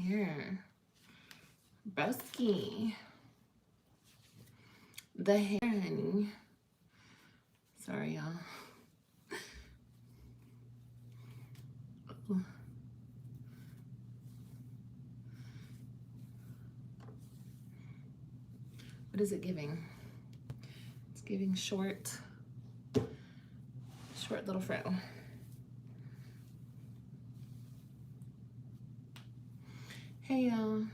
hair. Broski. The hair, honey. Sorry, y'all. What is it giving? It's giving short little fro. Hey, y'all.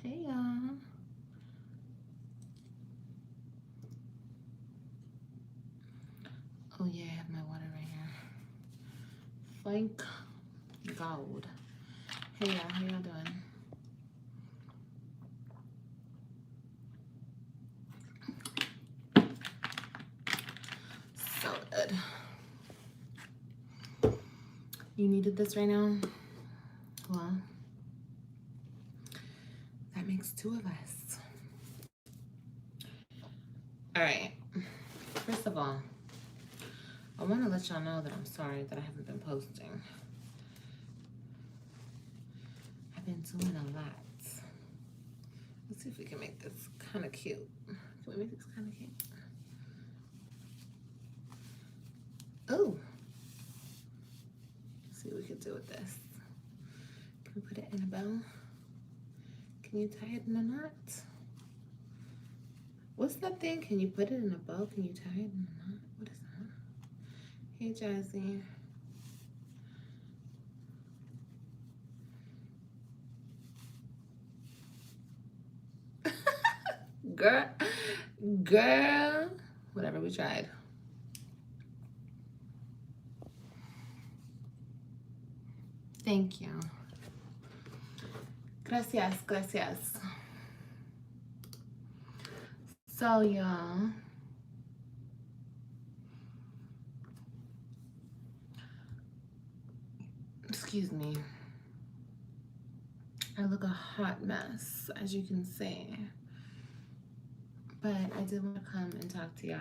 Hey, y'all. Oh, yeah, I have my water right here. Thank God. Hey, y'all. How y'all doing? So good. You needed this right now? Well, that makes two of us. All right. First of all, I want to let y'all know that I'm sorry that I haven't been posting. I've been doing a lot. Let's see if we can make this kind of cute. Can we make this kind of cute? Oh. Let's see what we can do with this. Can we put it in a bow? Can you tie it in a knot? What's that thing? Can you put it in a bow? Can you tie it in a knot? What is that? Hey, Jazzy. Girl, whatever, we tried. Thank you. Gracias, gracias. So, y'all, excuse me. I look a hot mess, as you can see. But I did want to come and talk to y'all.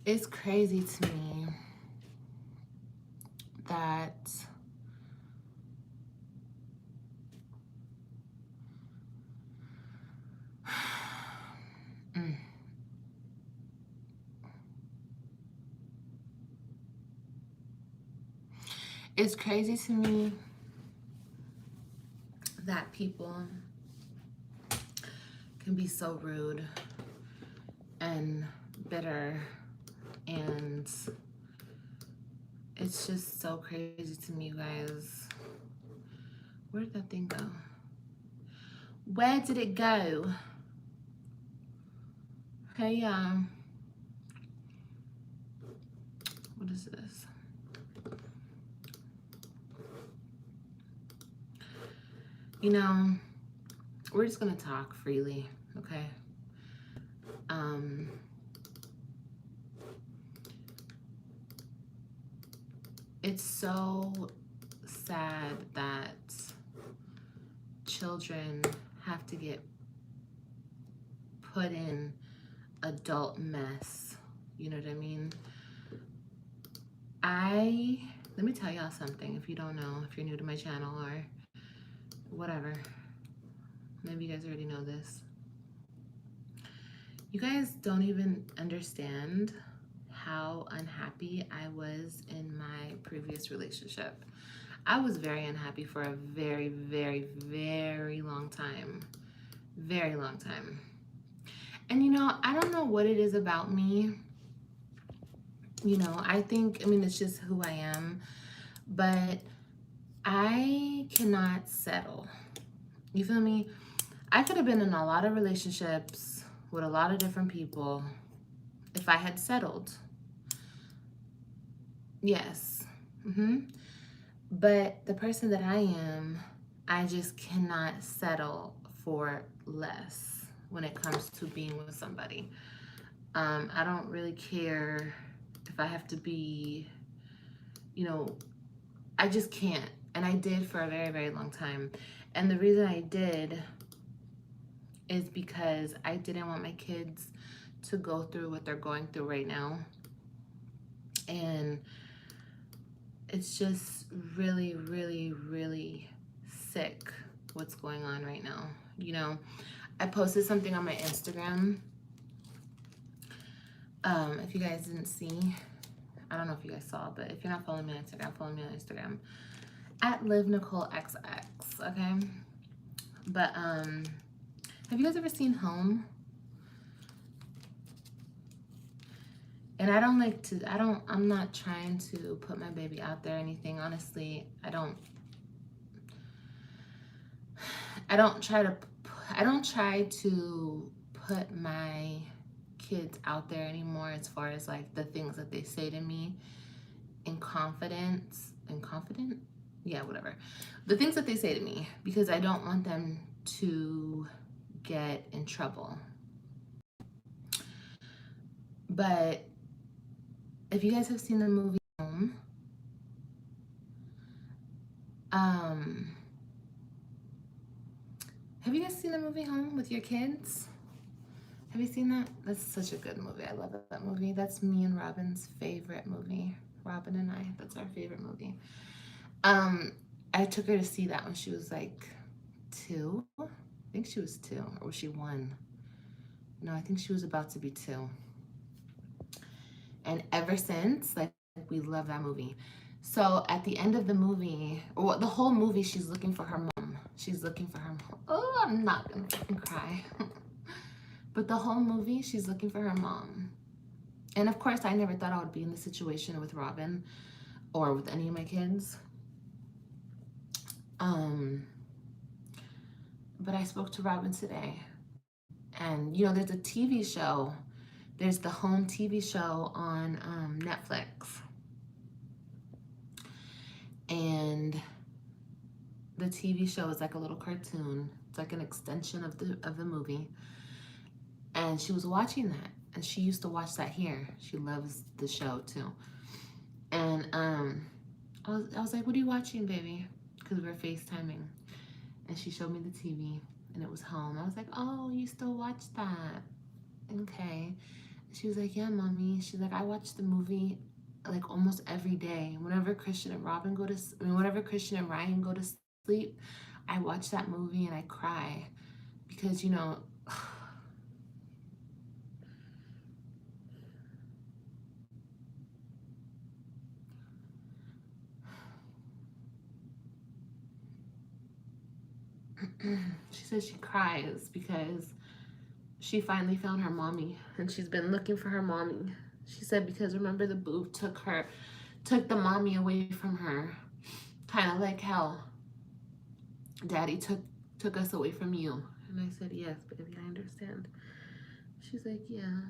It's crazy to me that it's crazy to me that people can be so rude and bitter, and it's just so crazy to me, you guys. Where did that thing go? Where did it go? Hey, what is this? You know, we're just gonna talk freely, okay? It's so sad that children have to get put in adult mess. You know what I mean? Let me tell y'all something, if you don't know, if you're new to my channel or whatever. Maybe you guys already know this. You guys don't even understand how unhappy I was in my previous relationship. I was very unhappy for a very, very, very long time. Very long time. And you know, I don't know what it is about me. You know, I mean, it's just who I am. But I cannot settle. You feel me? I could have been in a lot of relationships with a lot of different people if I had settled. Yes. But the person that I am, I just cannot settle for less when it comes to being with somebody. I don't really care if I have to be, you know, I just can't. And I did for a very, very long time. And the reason I did is because I didn't want my kids to go through what they're going through right now. And it's just really, really, really sick what's going on right now. You know, I posted something on my Instagram. If you guys didn't see, I don't know if you guys saw, but if you're not following me on Instagram, follow me on Instagram at livnicolexx, okay? But have you guys ever seen Home? And I don't like to, I'm not trying to put my baby out there or anything. Honestly, I don't try to put my kids out there anymore as far as like the things that they say to me in confidence. Yeah, whatever. The things that they say to me, because I don't want them to get in trouble. But if you guys have seen the movie Home, have you guys seen the movie Home with your kids? Have you seen that? That's such a good movie. I love that movie. That's me and Robyn's favorite movie. Robyn and I, that's our favorite movie. I took her to see that when she was like 2. I think she was 2, or was she 1? No, I think she was about to be 2. And ever since, like, we love that movie. So at the end of the movie, or the whole movie, she's looking for her mom. She's looking for her mom. Oh, I'm not gonna fucking cry. But the whole movie, she's looking for her mom. And of course, I never thought I would be in this situation with Robyn or with any of my kids. But I spoke to Robyn today. And, you know, there's a TV show. There's the Home TV show on Netflix. And the TV show is like a little cartoon. It's like an extension of the movie. And she was watching that. And she used to watch that here. She loves the show too. And I was like, what are you watching, baby? Because we were FaceTiming. And she showed me the TV. And it was Home. I was like, oh, you still watch that? Okay. She was like, yeah, mommy. She's like, I watch the movie like almost every day. Whenever Christian and Ryan go to sleep, I watch that movie and I cry because, you know, she says she cries because she finally found her mommy and she's been looking for her mommy. She said because remember the boob took the mommy away from her, kind of like how daddy took us away from you. And I said, yes, baby, I understand. She's like, yeah.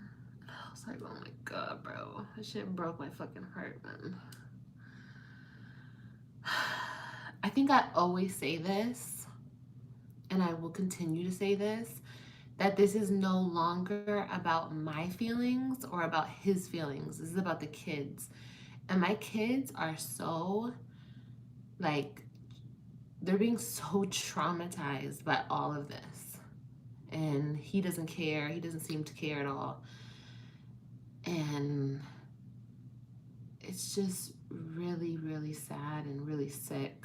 I was like, oh my God, bro. That shit broke my fucking heart, man. I think I always say this, and I will continue to say this, that this is no longer about my feelings or about his feelings. This is about the kids. And my kids are so, like, they're being so traumatized by all of this. And he doesn't care. He doesn't seem to care at all. And it's just really, really sad and really sick.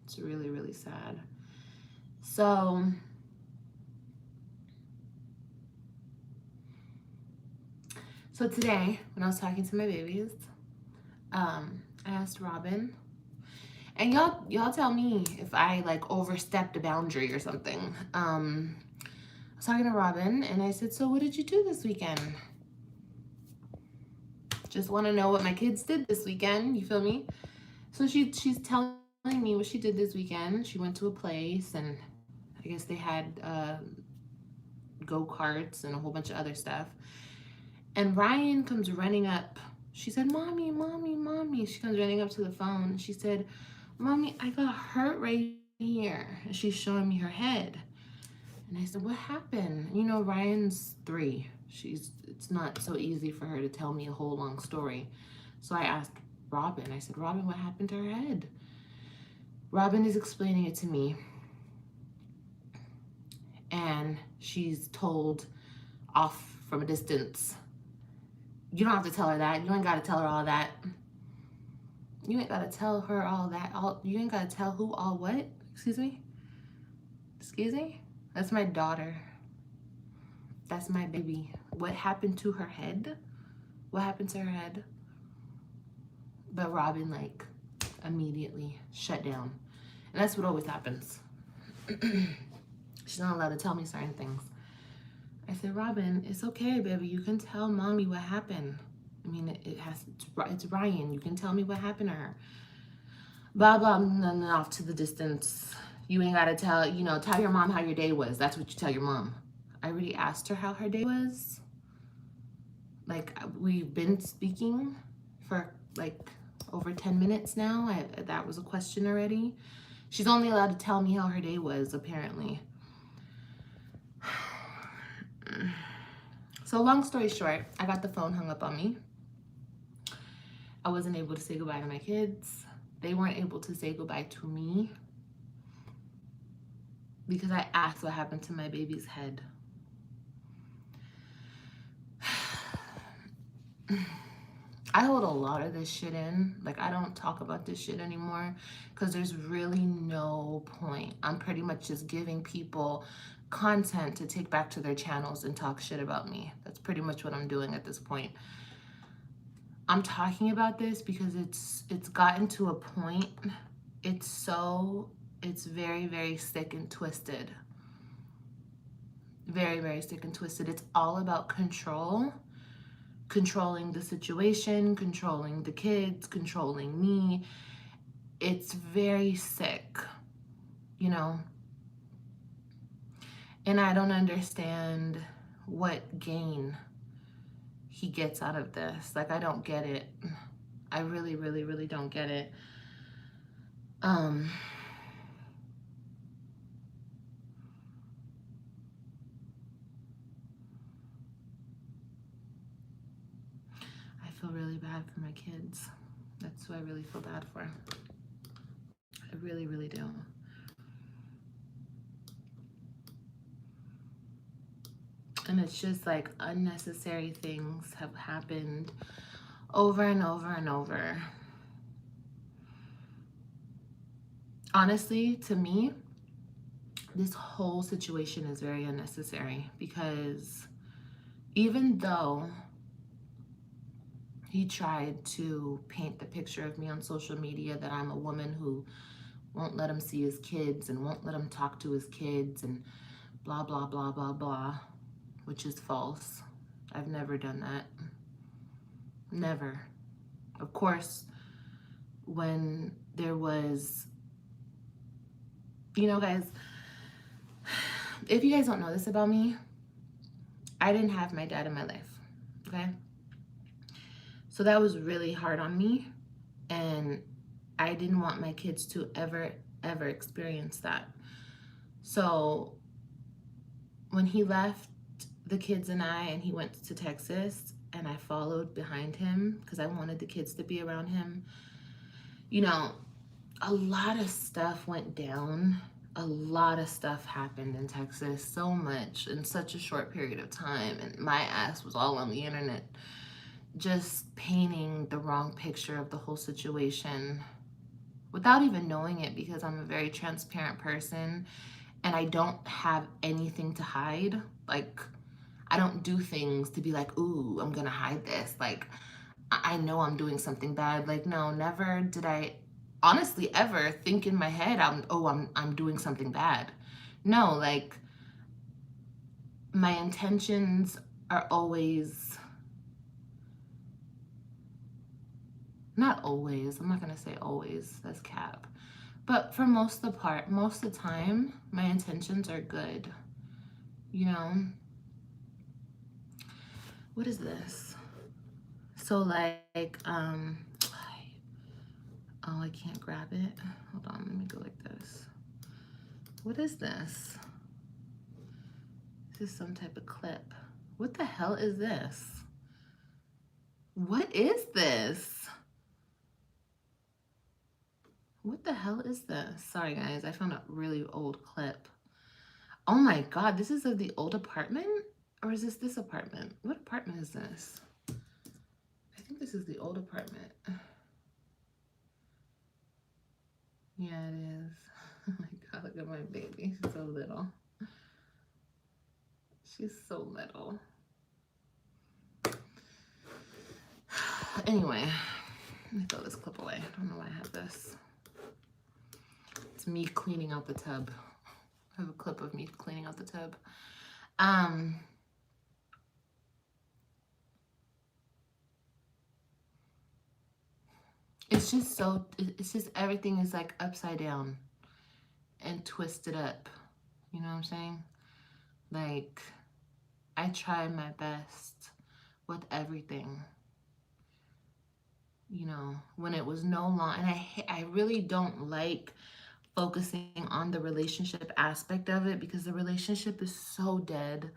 It's really, really sad. So today, when I was talking to my babies, I asked Robyn, and y'all tell me if I like overstepped a boundary or something. I was talking to Robyn, and I said, so what did you do this weekend? Just want to know what my kids did this weekend, you feel me? So she's telling me what she did this weekend. She went to a place, and I guess they had go-karts and a whole bunch of other stuff. And Ryan comes running up. She said, "Mommy, mommy, mommy." She comes running up to the phone. She said, "Mommy, I got hurt right here." And she's showing me her head. And I said, "What happened?" You know, Ryan's 3. It's not so easy for her to tell me a whole long story. So I asked Robyn. I said, "Robyn, what happened to her head?" Robyn is explaining it to me. And she's told off from a distance, "You don't have to tell her that. You ain't got to tell her all that. You ain't got to tell her all that. You ain't got to tell who all what?" Excuse me? Excuse me? That's my daughter. That's my baby. What happened to her head? What happened to her head? But Robyn, like, immediately shut down. And that's what always happens. She's not allowed to tell me certain things. I said, "Robyn, it's okay, baby. You can tell mommy what happened. I mean, it's Ryan. You can tell me what happened to her." Blah, blah, and off to the distance. "You ain't got to tell your mom how your day was. That's what you tell your mom." I already asked her how her day was. Like, we've been speaking for, like, over 10 minutes now. That was a question already. She's only allowed to tell me how her day was, apparently. So long story short, I got the phone hung up on me. I wasn't able to say goodbye to my kids. They weren't able to say goodbye to me because I asked what happened to my baby's head. I hold a lot of this shit in. Like, I don't talk about this shit anymore because there's really no point. I'm pretty much just giving people content to take back to their channels and talk shit about me. That's pretty much what I'm doing at this point. I'm talking about this because it's gotten to a point. It's very, very sick and twisted. Very, very sick and twisted. It's all about control. Controlling the situation, controlling the kids, controlling me. It's very sick, you know? And I don't understand what gain he gets out of this. Like, I don't get it. I really, really, really don't get it. I feel really bad for my kids. That's who I really feel bad for. I really, really do. And it's just like unnecessary things have happened over and over and over. Honestly, to me, this whole situation is very unnecessary because even though he tried to paint the picture of me on social media that I'm a woman who won't let him see his kids and won't let him talk to his kids and blah, blah, blah, blah, blah, which is false. I've never done that. Never. Of course, when there was, guys, if you guys don't know this about me, I didn't have my dad in my life, okay? So that was really hard on me, and I didn't want my kids to ever, ever experience that. So when he left the kids and he went to Texas, and I followed behind him because I wanted the kids to be around him, a lot of stuff went down. A lot of stuff happened in Texas, so much in such a short period of time, and my ass was all on the internet just painting the wrong picture of the whole situation without even knowing it, because I'm a very transparent person and I don't have anything to hide. Like, I don't do things to be like, "Ooh, I'm gonna hide this." Like, I know I'm doing something bad. Like, no, never did I honestly ever think in my head, I'm doing something bad. No, like, my intentions are always, not always, I'm not gonna say always, that's cap. But for most of the time, my intentions are good, What is this? So like, oh, I can't grab it. Hold on, let me go like this. What is this? This is some type of clip. What the hell is this? What is this? What the hell is this? Sorry guys, I found a really old clip. Oh my God, this is of the old apartment? Or is this apartment? What apartment is this? I think this is the old apartment. Yeah, it is. Oh my God, look at my baby. She's so little. She's so little. Anyway, let me throw this clip away. I don't know why I have this. It's me cleaning out the tub. I have a clip of me cleaning out the tub. It's just everything is like upside down and twisted up. You know what I'm saying? Like, I try my best with everything. You know, when it was no longer, and I really don't like focusing on the relationship aspect of it, because the relationship is so dead.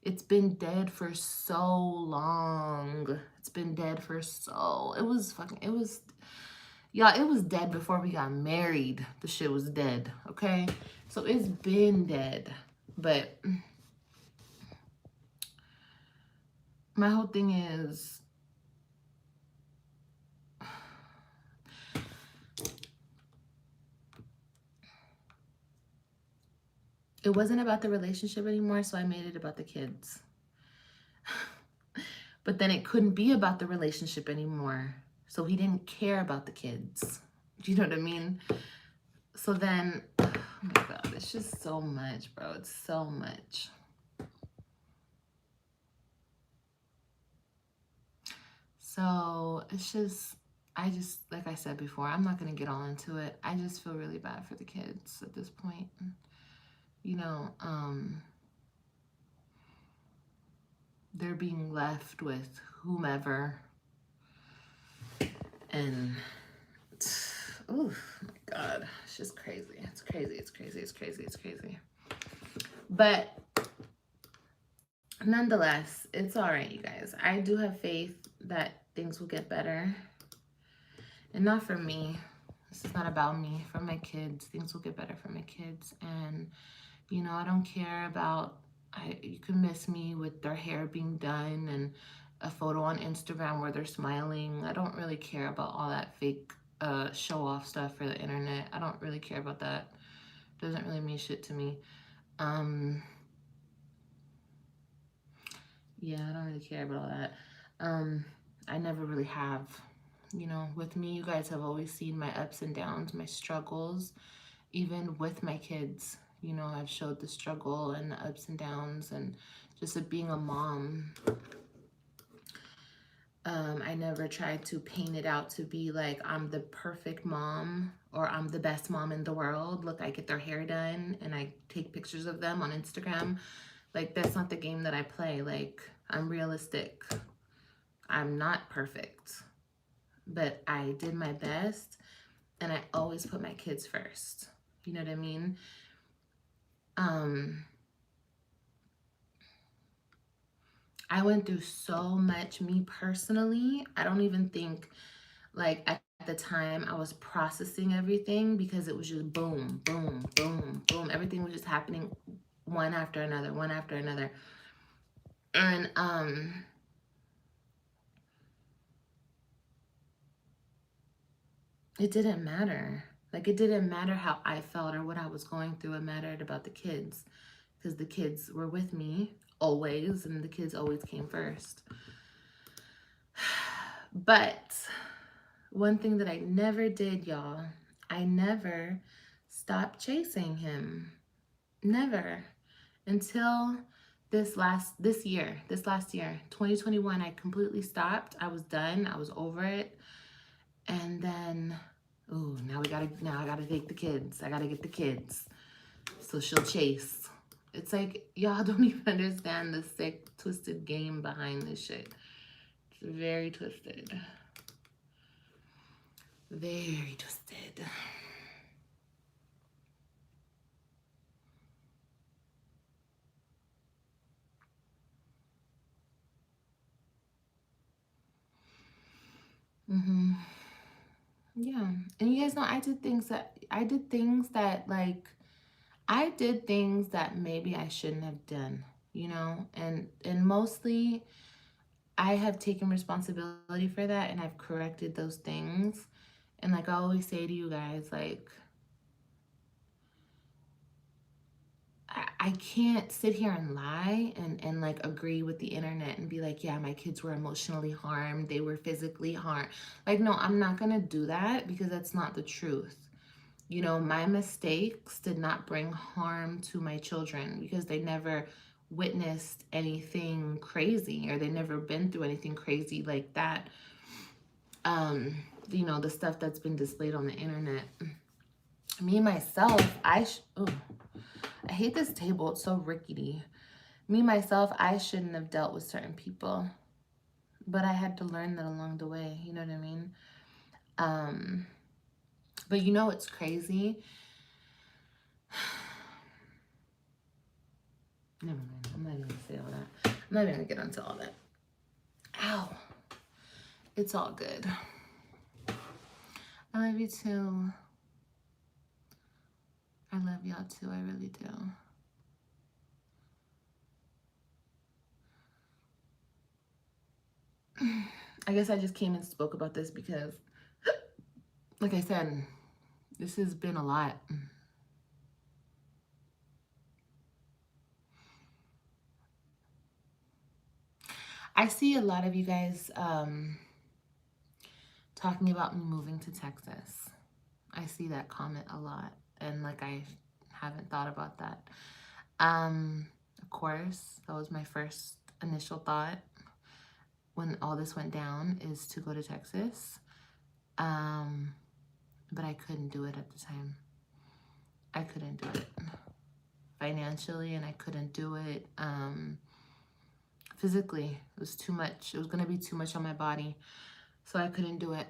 It's been dead for so long. It's been dead for so, it was y'all, it was dead before we got married. The shit was dead, okay? So it's been dead. But my whole thing is, it wasn't about the relationship anymore, so I made it about the kids. But then it couldn't be about the relationship anymore, so he didn't care about the kids. Do you know what I mean? So then, oh my God, it's just so much, bro. It's so much. So it's just, like I said before, I'm not going to get all into it. I just feel really bad for the kids at this point. You know, they're being left with whomever. And, oh my God, it's just crazy. It's crazy. It's crazy. It's crazy. It's crazy. But nonetheless, it's all right, you guys. I do have faith that things will get better. And not for me. This is not about me. For my kids. Things will get better for my kids. And, you know, I don't care about, you can miss me with their hair being done and a photo on Instagram where they're smiling. I don't really care about all that fake show-off stuff for the internet. I don't really care about that. It doesn't really mean shit to me. Yeah, I don't really care about all that. I never really have. You know, with me, you guys have always seen my ups and downs, my struggles, even with my kids. You know, I've showed the struggle and the ups and downs and just of being a mom. I never tried to paint it out to be like I'm the perfect mom or I'm the best mom in the world. Look, I get their hair done and I take pictures of them on Instagram. Like, that's not the game that I play. Like, I'm realistic. I'm not perfect. But I did my best and I always put my kids first. You know what I mean? I went through so much, me personally. I don't even think, like, at the time I was processing everything, because it was just boom, boom, boom, boom. Everything was just happening one after another, one after another. And it didn't matter. Like, it didn't matter how I felt or what I was going through. It mattered about the kids, because the kids were with me always, and the kids always came first. But one thing that I never did, y'all, I never stopped chasing him. Never. Until this last year, 2021, I completely stopped. I was done. I was over it. And then, oh, now I gotta take the kids. I gotta get the kids. So she'll chase. It's like, y'all don't even understand the sick, twisted game behind this shit. very twisted. Very twisted. Yeah. And you guys know I did things that like I did things that maybe I shouldn't have done, you know? And mostly I have taken responsibility for that, and I've corrected those things. And like I always say to you guys, like I can't sit here and lie and like agree with the internet and be like, yeah, my kids were emotionally harmed, they were physically harmed. Like, no, I'm not gonna do that, because that's not the truth. You know, my mistakes did not bring harm to my children, because they never witnessed anything crazy, or they never been through anything crazy like that. You know, the stuff that's been displayed on the internet. Me myself, I hate this table. It's so rickety. Me myself, I shouldn't have dealt with certain people, but I had to learn that along the way. You know what I mean? But you know what's crazy? Never mind. I'm not even gonna say all that. I'm not even gonna get into all that. Ow. It's all good. I love you too. I love y'all too. I really do. I guess I just came and spoke about this because, like I said, this has been a lot. I see a lot of you guys talking about me moving to Texas. I see that comment a lot, and like I haven't thought about that. Of course, that was my first initial thought when all this went down, is to go to Texas. But I couldn't do it at the time. I couldn't do it financially, and I couldn't do it physically. It was too much. It was going to be too much on my body, so I couldn't do it.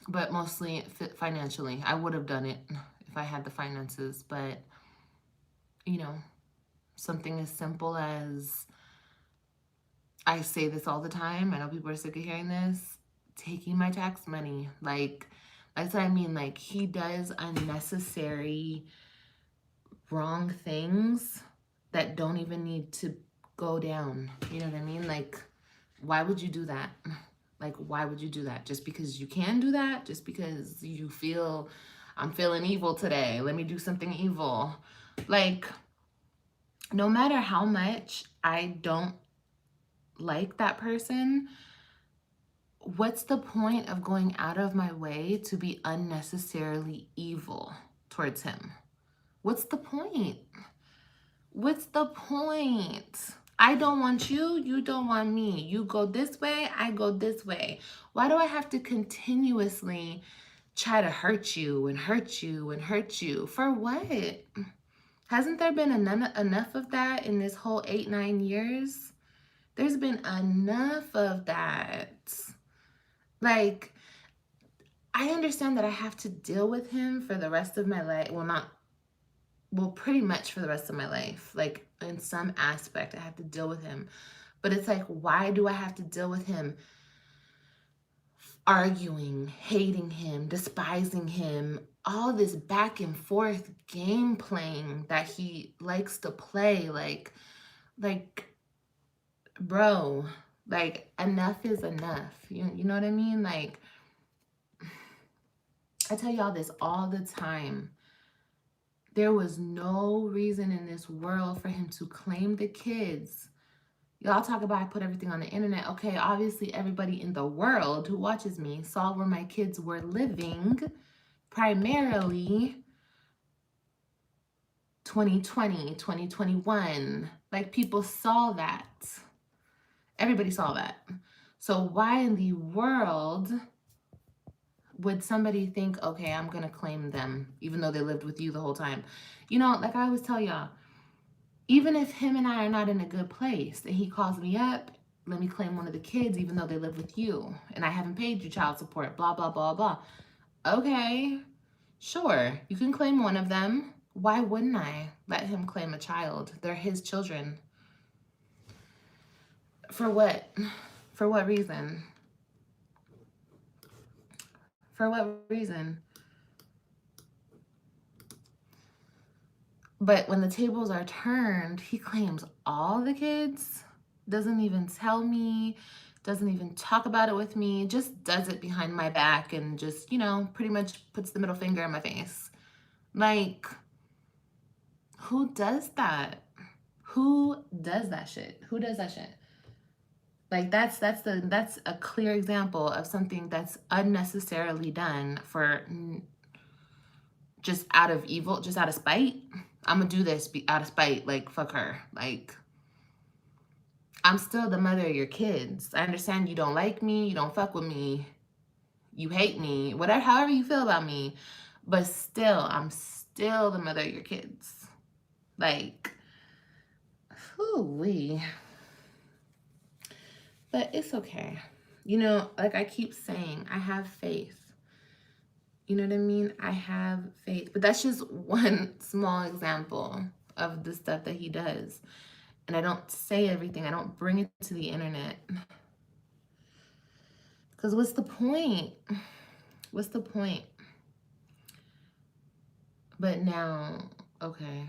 But mostly financially. I would have done it if I had the finances, but you know, something as simple as, I say this all the time, I know people are sick of hearing this, taking my tax money. Like, that's what I mean. Like, he does unnecessary wrong things that don't even need to go down. You know what I mean? Like, why would you do that? Like, why would you do that? Just because you can do that? Just because you feel, I'm feeling evil today, let me do something evil? Like, no matter how much I don't like that person, what's the point of going out of my way to be unnecessarily evil towards him? What's the point? What's the point? I don't want you, you don't want me. You go this way, I go this way. Why do I have to continuously try to hurt you and hurt you and hurt you? For what? Hasn't there been enough of that in this whole 8-9 years? There's been enough of that. Like, I understand that I have to deal with him for the rest of my life. Well, pretty much for the rest of my life. Like, in some aspect, I have to deal with him. But it's like, why do I have to deal with him arguing, hating him, despising him, all this back and forth game playing that he likes to play? Like, bro, like, enough is enough. You know what I mean? Like, I tell y'all this all the time. There was no reason in this world for him to claim the kids. Y'all talk about I put everything on the internet. Okay, obviously everybody in the world who watches me saw where my kids were living, primarily 2020, 2021. Like, people saw that. Everybody saw that. So why in the world would somebody think, okay, I'm going to claim them, even though they lived with you the whole time? You know, like I always tell y'all, even if him and I are not in a good place and he calls me up let me claim one of the kids even though they live with you and I haven't paid you child support, blah, blah, blah, blah. Okay, sure, you can claim one of them. Why wouldn't I let him claim a child? They're his children. For what? For what reason? For what reason? But when the tables are turned, he claims all the kids, doesn't even tell me, doesn't even talk about it with me, just does it behind my back and just, you know, pretty much puts the middle finger in my face. Like, who does that? Who does that shit? Who does that shit? Like that's a clear example of something that's unnecessarily done for just out of evil, just out of spite. I'm gonna do this out of spite. Like, fuck her. Like, I'm still the mother of your kids. I understand you don't like me, you don't fuck with me, you hate me, whatever, however you feel about me, but still, I'm still the mother of your kids. Like, whoo-wee. But it's okay. You know, like I keep saying, I have faith. You know what I mean? I have faith. But that's just one small example of the stuff that he does. And I don't say everything. I don't bring it to the internet. Because what's the point? What's the point? But now, okay.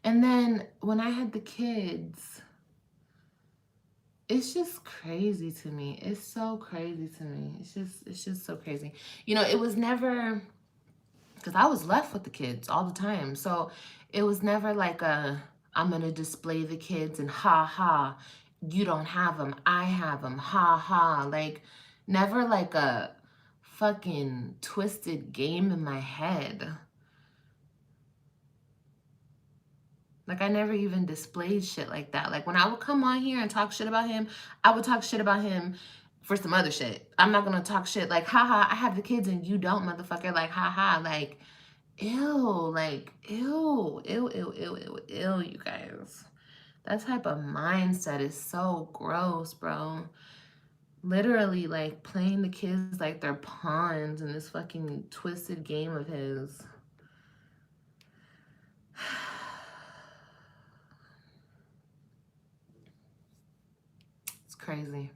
And then when I had the kids, it's just crazy to me. It's so crazy to me. It's just so crazy. You know, it was never, because I was left with the kids all the time. So it was never like I'm going to display the kids and ha ha, you don't have them, I have them, ha ha. Like, never like a fucking twisted game in my head. Like, I never even displayed shit like that. Like, when I would come on here and talk shit about him, I would talk shit about him for some other shit. I'm not gonna talk shit like, haha, I have the kids and you don't, motherfucker. Like, haha, like, ew, like, ew, ew, ew, ew, ew, ew, you guys. That type of mindset is so gross, bro. Literally, like, playing the kids like they're pawns in this fucking twisted game of his. Crazy.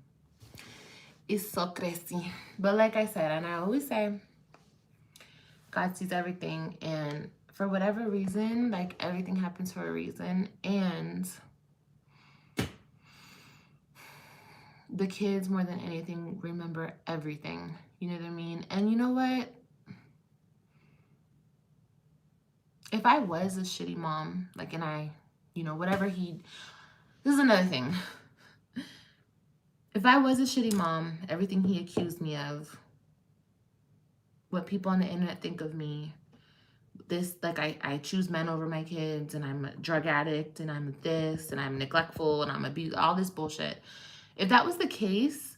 It's so crazy. But like I said, and I always say, God sees everything, and for whatever reason, like, everything happens for a reason, and the kids, more than anything, remember everything. You know what I mean? And you know what? If I was a shitty mom, like, and I, you know, whatever this is another thing. If I was a shitty mom, everything he accused me of, what people on the internet think of me, this, like, I choose men over my kids, and I'm a drug addict, and I'm this, and I'm neglectful, and I'm abused, all this bullshit. If that was the case,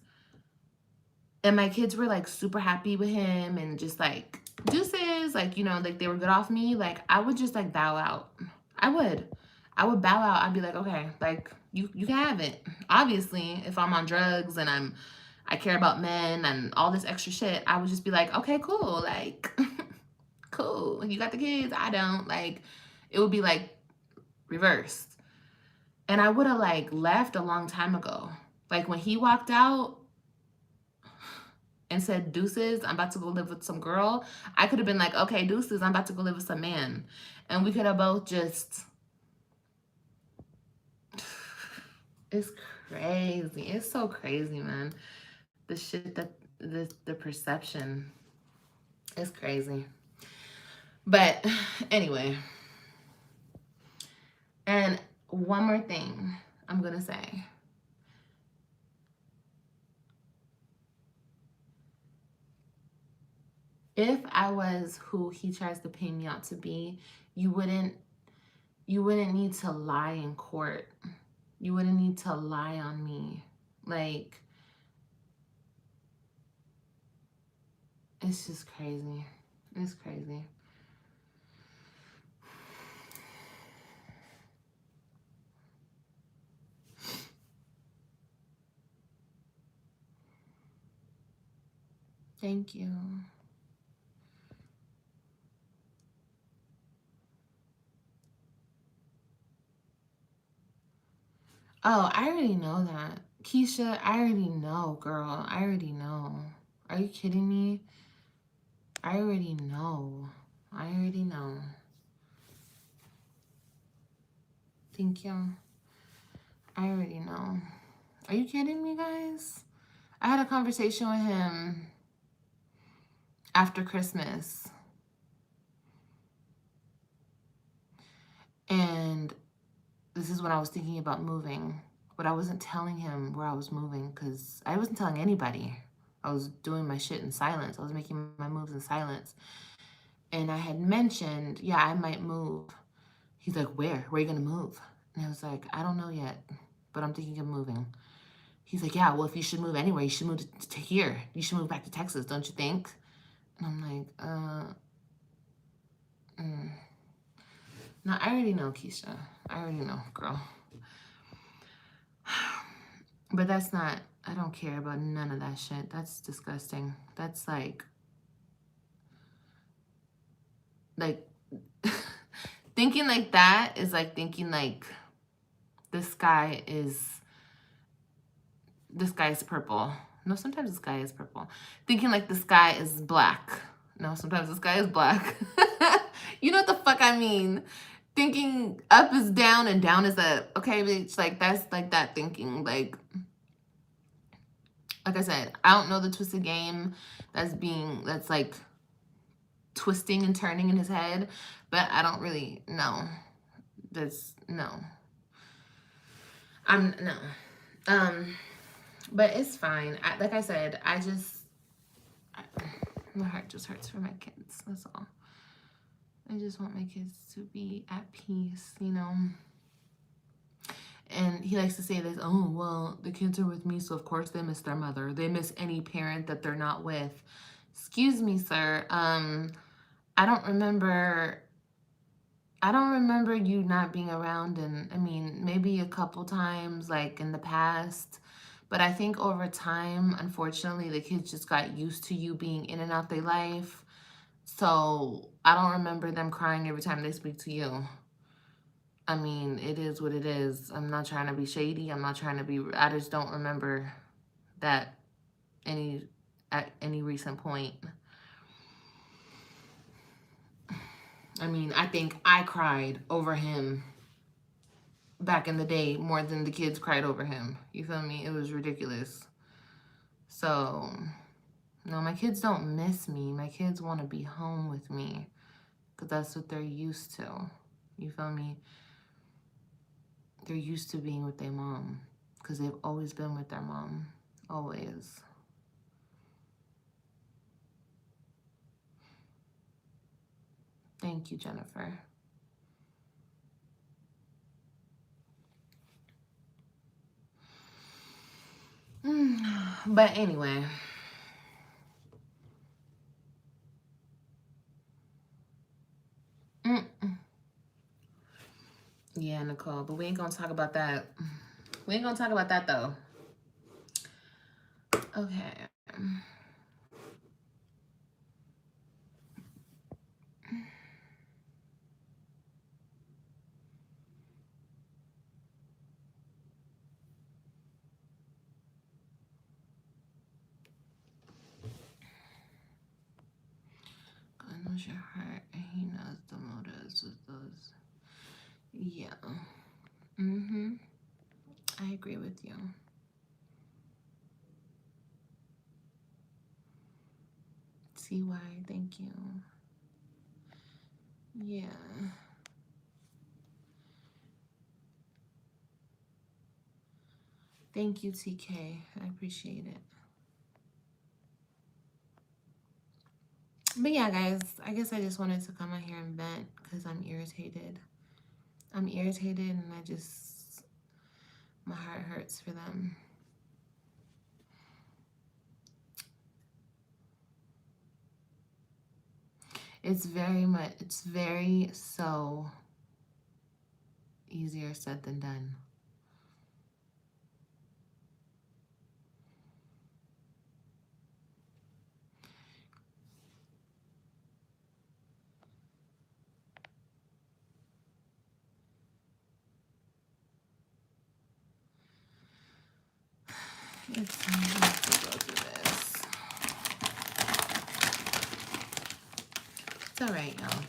and my kids were, like, super happy with him, and just, like, deuces, like, you know, like, they were good off me, like, I would just, like, bow out. I would bow out. I'd be like, okay, like, you can have it. Obviously, if I'm on drugs and I care about men and all this extra shit, I would just be like, okay, cool, like, cool. You got the kids, I don't. Like, it would be, like, reversed. And I would have, like, left a long time ago. Like, when he walked out and said, deuces, I'm about to go live with some girl, I could have been like, okay, deuces, I'm about to go live with some man. And we could have both just... It's crazy. It's so crazy, man. The shit that, the perception is crazy. But anyway, and one more thing I'm gonna say. If I was who he tries to paint me out to be, you wouldn't need to lie in court. You wouldn't need to lie on me. Like, it's just crazy. It's crazy. Thank you. Oh, I already know that. Keisha, I already know, girl. I already know. Are you kidding me? I already know. I already know. Thank you. I already know. Are you kidding me, guys? I had a conversation with him after Christmas. And this is when I was thinking about moving. But I wasn't telling him where I was moving because I wasn't telling anybody. I was doing my shit in silence. I was making my moves in silence. And I had mentioned, yeah, I might move. He's like, where? Where are you going to move? And I was like, I don't know yet, but I'm thinking of moving. He's like, yeah, well, if you should move anywhere, you should move to here. You should move back to Texas, don't you think? And I'm like, No, I already know, Keisha. I already know, girl. But that's not, I don't care about none of that shit. That's disgusting. That's like thinking like that is like thinking like the sky is purple. No, sometimes the sky is purple. Thinking like the sky is black. No, sometimes the sky is black. You know what the fuck I mean? Thinking up is down and down is up. Okay, bitch, like that's like that thinking. Like I said, I don't know the twisted game that's like twisting and turning in his head, but I don't really know. No. But it's fine. Like I said, my heart just hurts for my kids. That's all. I just want my kids to be at peace, you know? And he likes to say this, oh, well, the kids are with me, so of course they miss their mother. They miss any parent that they're not with. Excuse me, sir. I don't remember you not being around, and I mean, maybe a couple times, like in the past. But I think over time, unfortunately, the kids just got used to you being in and out their life. So I don't remember them crying every time they speak to you. I mean, it is what it is. I'm not trying to be shady. I just don't remember that at any recent point. I mean, I think I cried over him back in the day more than the kids cried over him. You feel me? It was ridiculous. So, no, my kids don't miss me. My kids want to be home with me because that's what they're used to. You feel me? They're used to being with their mom because they've always been with their mom. Always. Thank you, Jennifer. But anyway. Yeah, Nicole, but we ain't gonna talk about that. We ain't gonna talk about that though. Okay. God knows your heart, and he knows the motives of those. Yeah. I agree with you. CY, thank you. Yeah. Thank you, TK. I appreciate it. But yeah, guys, I guess I just wanted to come out here and vent because I'm irritated. I'm irritated and my heart hurts for them. It's very so easier said than done. It's time to go through this. It's all right, y'all.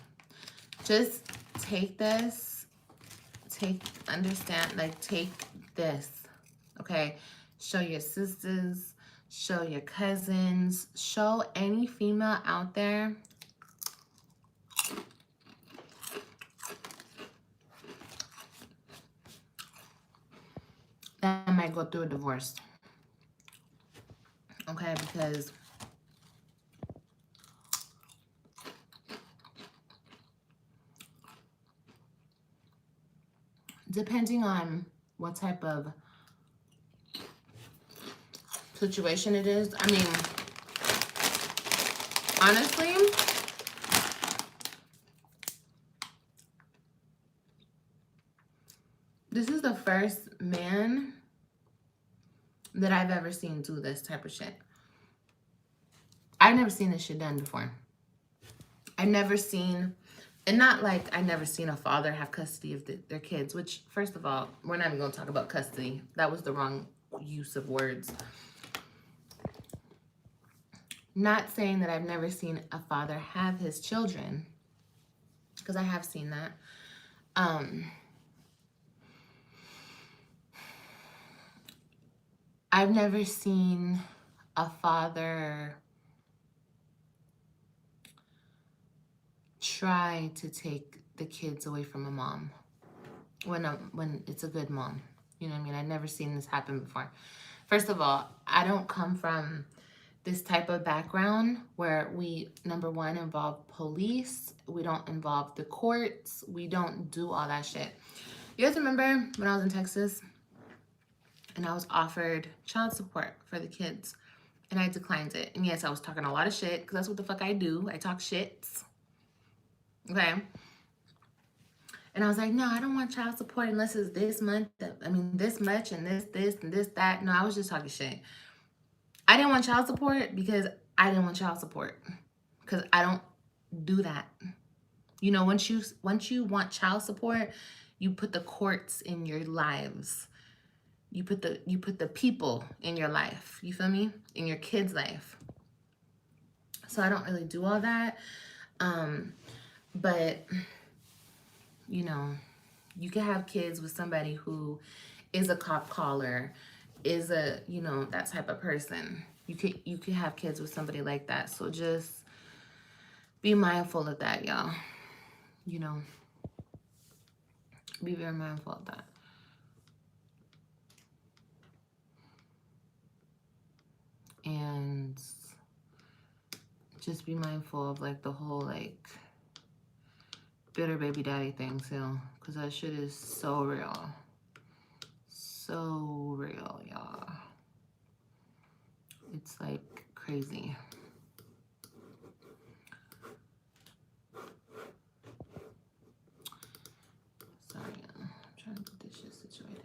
Just take this, understand, like, take this, okay? Show your sisters, show your cousins, show any female out there that might go through a divorce, okay? Because depending on what type of situation it is, I mean, honestly, this is the first man that I've ever seen do this type of shit. I've never seen this shit done before. I've never seen, and not like I've never seen a father have custody of their kids, which, first of all, we're not even going to talk about custody. That was the wrong use of words. Not saying that I've never seen a father have his children, because I have seen that. I've never seen a father try to take the kids away from a mom when it's a good mom. You know what I mean? I've never seen this happen before. First of all, I don't come from this type of background where we, number one, involve police. We don't involve the courts. We don't do all that shit. You guys remember when I was in Texas and I was offered child support for the kids and I declined it? And yes, I was talking a lot of shit because that's what the fuck I do. I talk shits. Okay. And I was like, no, I don't want child support unless it's this month. I mean, this much and this, and this, that. No, I was just talking shit. I didn't want child support because I didn't want child support. Because I don't do that. You know, once you want child support, you put the courts in your lives. You put the people in your life. You feel me? In your kid's life. So I don't really do all that. But you know, you can have kids with somebody who is a cop caller, is a, you know, that type of person. You could have kids with somebody like that. So just be mindful of that, y'all. You know, be very mindful of that. And just be mindful of like the whole like bitter baby daddy thing too, because that shit is so real. So real, y'all. It's like crazy. Sorry, I'm trying to get this shit situated.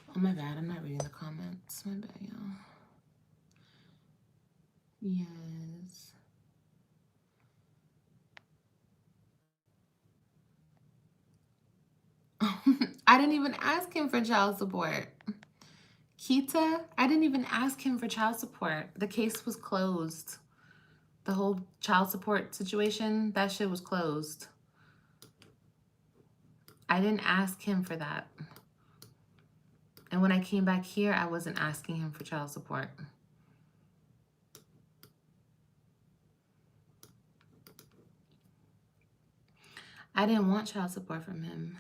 Oh my bad, I'm not reading the comments. My bad, y'all. Yes. I didn't even ask him for child support. Kita, I didn't even ask him for child support. The case was closed. The whole child support situation, that shit was closed. I didn't ask him for that. And when I came back here, I wasn't asking him for child support. I didn't want child support from him.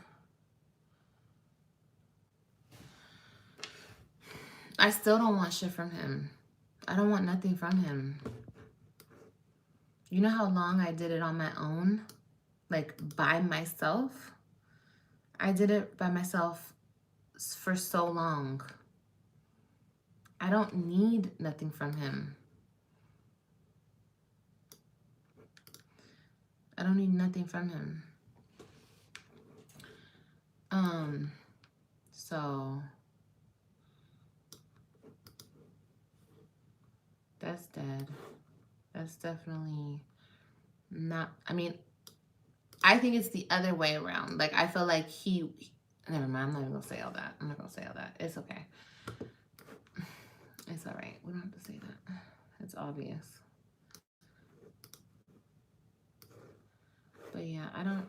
I still don't want shit from him. I don't want nothing from him. You know how long I did it on my own? Like by myself? I did it by myself for so long. I don't need nothing from him. I don't need nothing from him. So that's dead. That's definitely not, I mean, I think it's the other way around. Like, I feel like never mind, I'm not even gonna say all that. I'm not gonna say all that. It's okay. It's all right. We don't have to say that. It's obvious. But yeah, I don't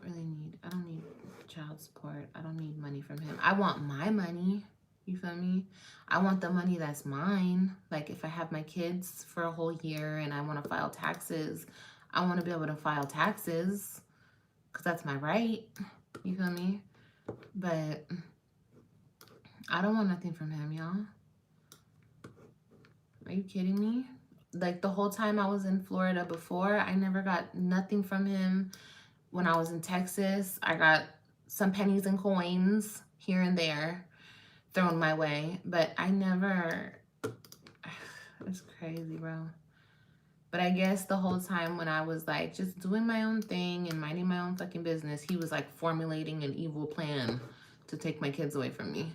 need child support. I don't need money from him. I want my money. You feel me? I want the money that's mine. Like, if I have my kids for a whole year and I want to file taxes, I want to be able to file taxes because that's my right. You feel me? But I don't want nothing from him, y'all. Are you kidding me? Like, the whole time I was in Florida before, I never got nothing from him. When I was in Texas, I got some pennies and coins here and there thrown my way, but I never, it's crazy, bro. But I guess the whole time when I was like just doing my own thing and minding my own fucking business, he was like formulating an evil plan to take my kids away from me.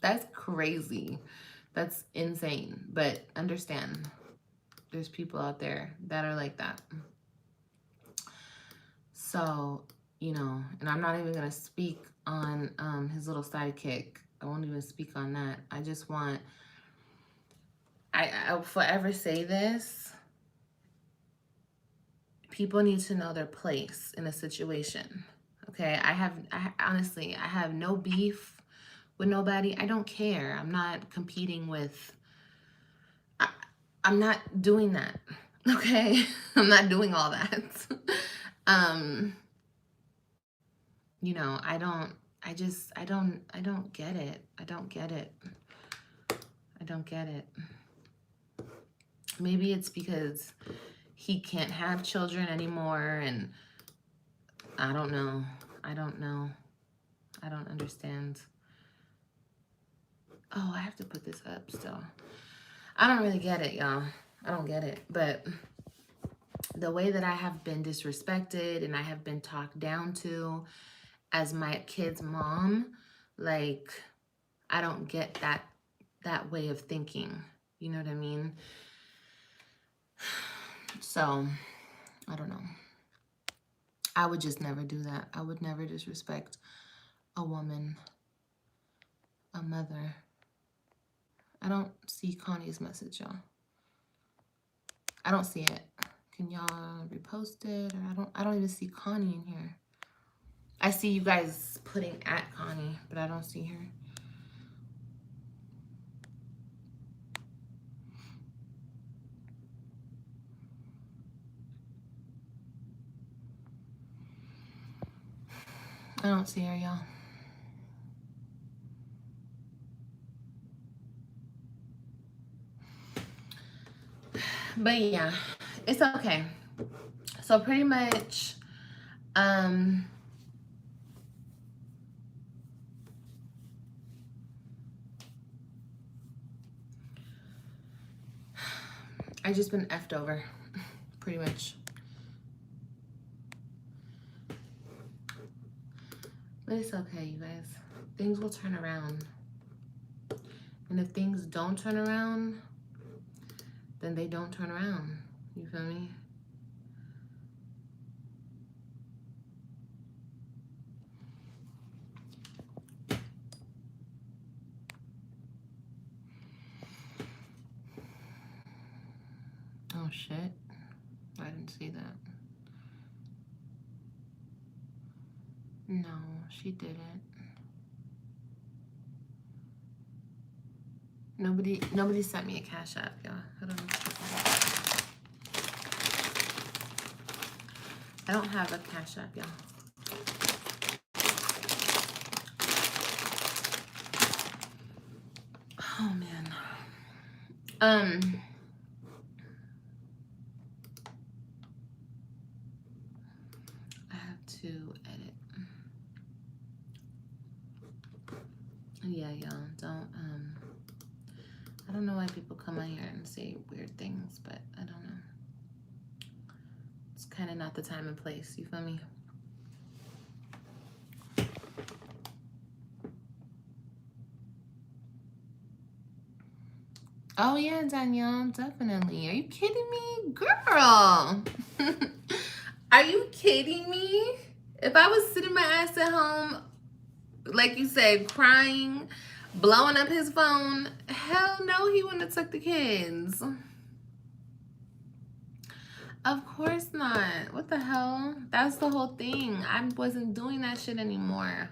That's crazy. That's insane. But understand, there's people out there that are like that. So, you know, and I'm not even going to speak on his little sidekick. I won't even speak on that. I just want, I'll forever say this. People need to know their place in a situation. Okay? Honestly, I have no beef with nobody. I don't care. I'm not competing with, I'm not doing that. Okay? I'm not doing all that. You know, I don't get it. I don't get it. I don't get it. Maybe it's because he can't have children anymore, and I don't know. I don't know. I don't understand. Oh, I have to put this up still. I don't really get it, y'all. I don't get it. But the way that I have been disrespected and I have been talked down to as my kid's mom, like, I don't get that way of thinking. You know what I mean? So, I don't know. I would just never do that. I would never disrespect a woman, a mother. I don't see Connie's message, y'all. I don't see it. Can y'all repost it? Or I don't even see Connie in here. I see you guys putting at Connie, but I don't see her. I don't see her, y'all. But yeah, it's okay. So pretty much, I just been effed over, pretty much. But it's okay, you guys. Things will turn around. And if things don't turn around, then they don't turn around. You feel me? Oh shit. I didn't see that. No, she didn't. Nobody sent me a Cash App, y'all. Hold on. I don't have a Cash App, y'all. Oh man. I have to edit. Yeah, y'all, I don't know why people come on here and say weird things, but I don't know. kind of not the time and place. You feel me? Oh yeah, Danielle, definitely. Are you kidding me? Girl. Are you kidding me? If I was sitting my ass at home, like you said, crying, blowing up his phone, hell no, he wouldn't have took the kids. Of course not. What the hell? That's the whole thing. I wasn't doing that shit anymore.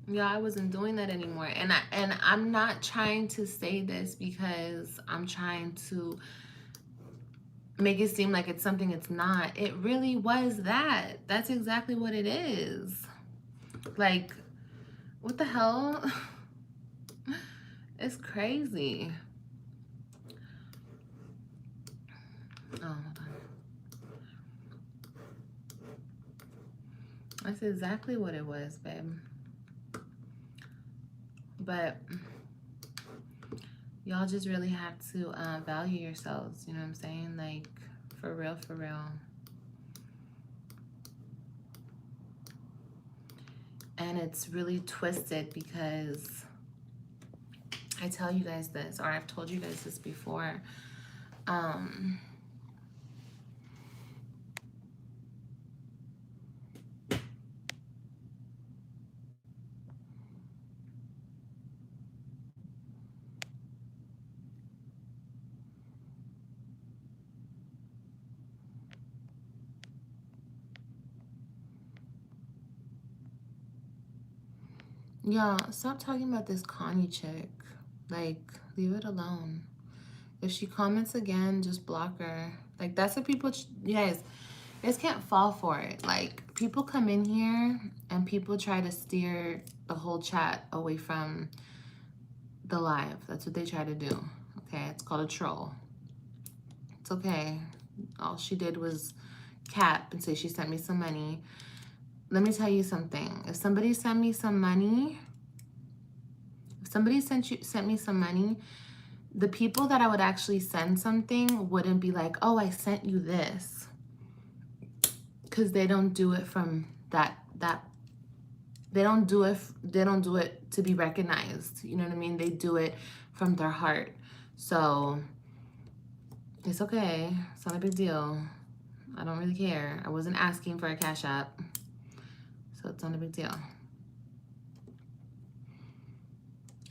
Yeah, I wasn't doing that anymore. And I'm not trying to say this because I'm trying to make it seem like it's something it's not. It really was that. That's exactly what it is. Like, what the hell? It's crazy. Oh, hold on. That's exactly what it was, babe. But y'all just really have to value yourselves. You know what I'm saying? Like, for real, for real. And it's really twisted because I tell you guys this, or I've told you guys this before. Yeah, stop talking about this Connie chick. Like, leave it alone. If she comments again, just block her. Like, that's what people, you guys can't fall for it. Like, people come in here and people try to steer the whole chat away from the live. That's what they try to do. Okay, it's called a troll. It's okay. All she did was cap and say she sent me some money. Let me tell you something. If somebody sent me some money, sent me some money, the people that I would actually send something wouldn't be like, oh, I sent you this. Because they don't do it from they don't do it to be recognized. You know what I mean? They do it from their heart. So it's okay. It's not a big deal. I don't really care. I wasn't asking for a Cash App. So it's not a big deal.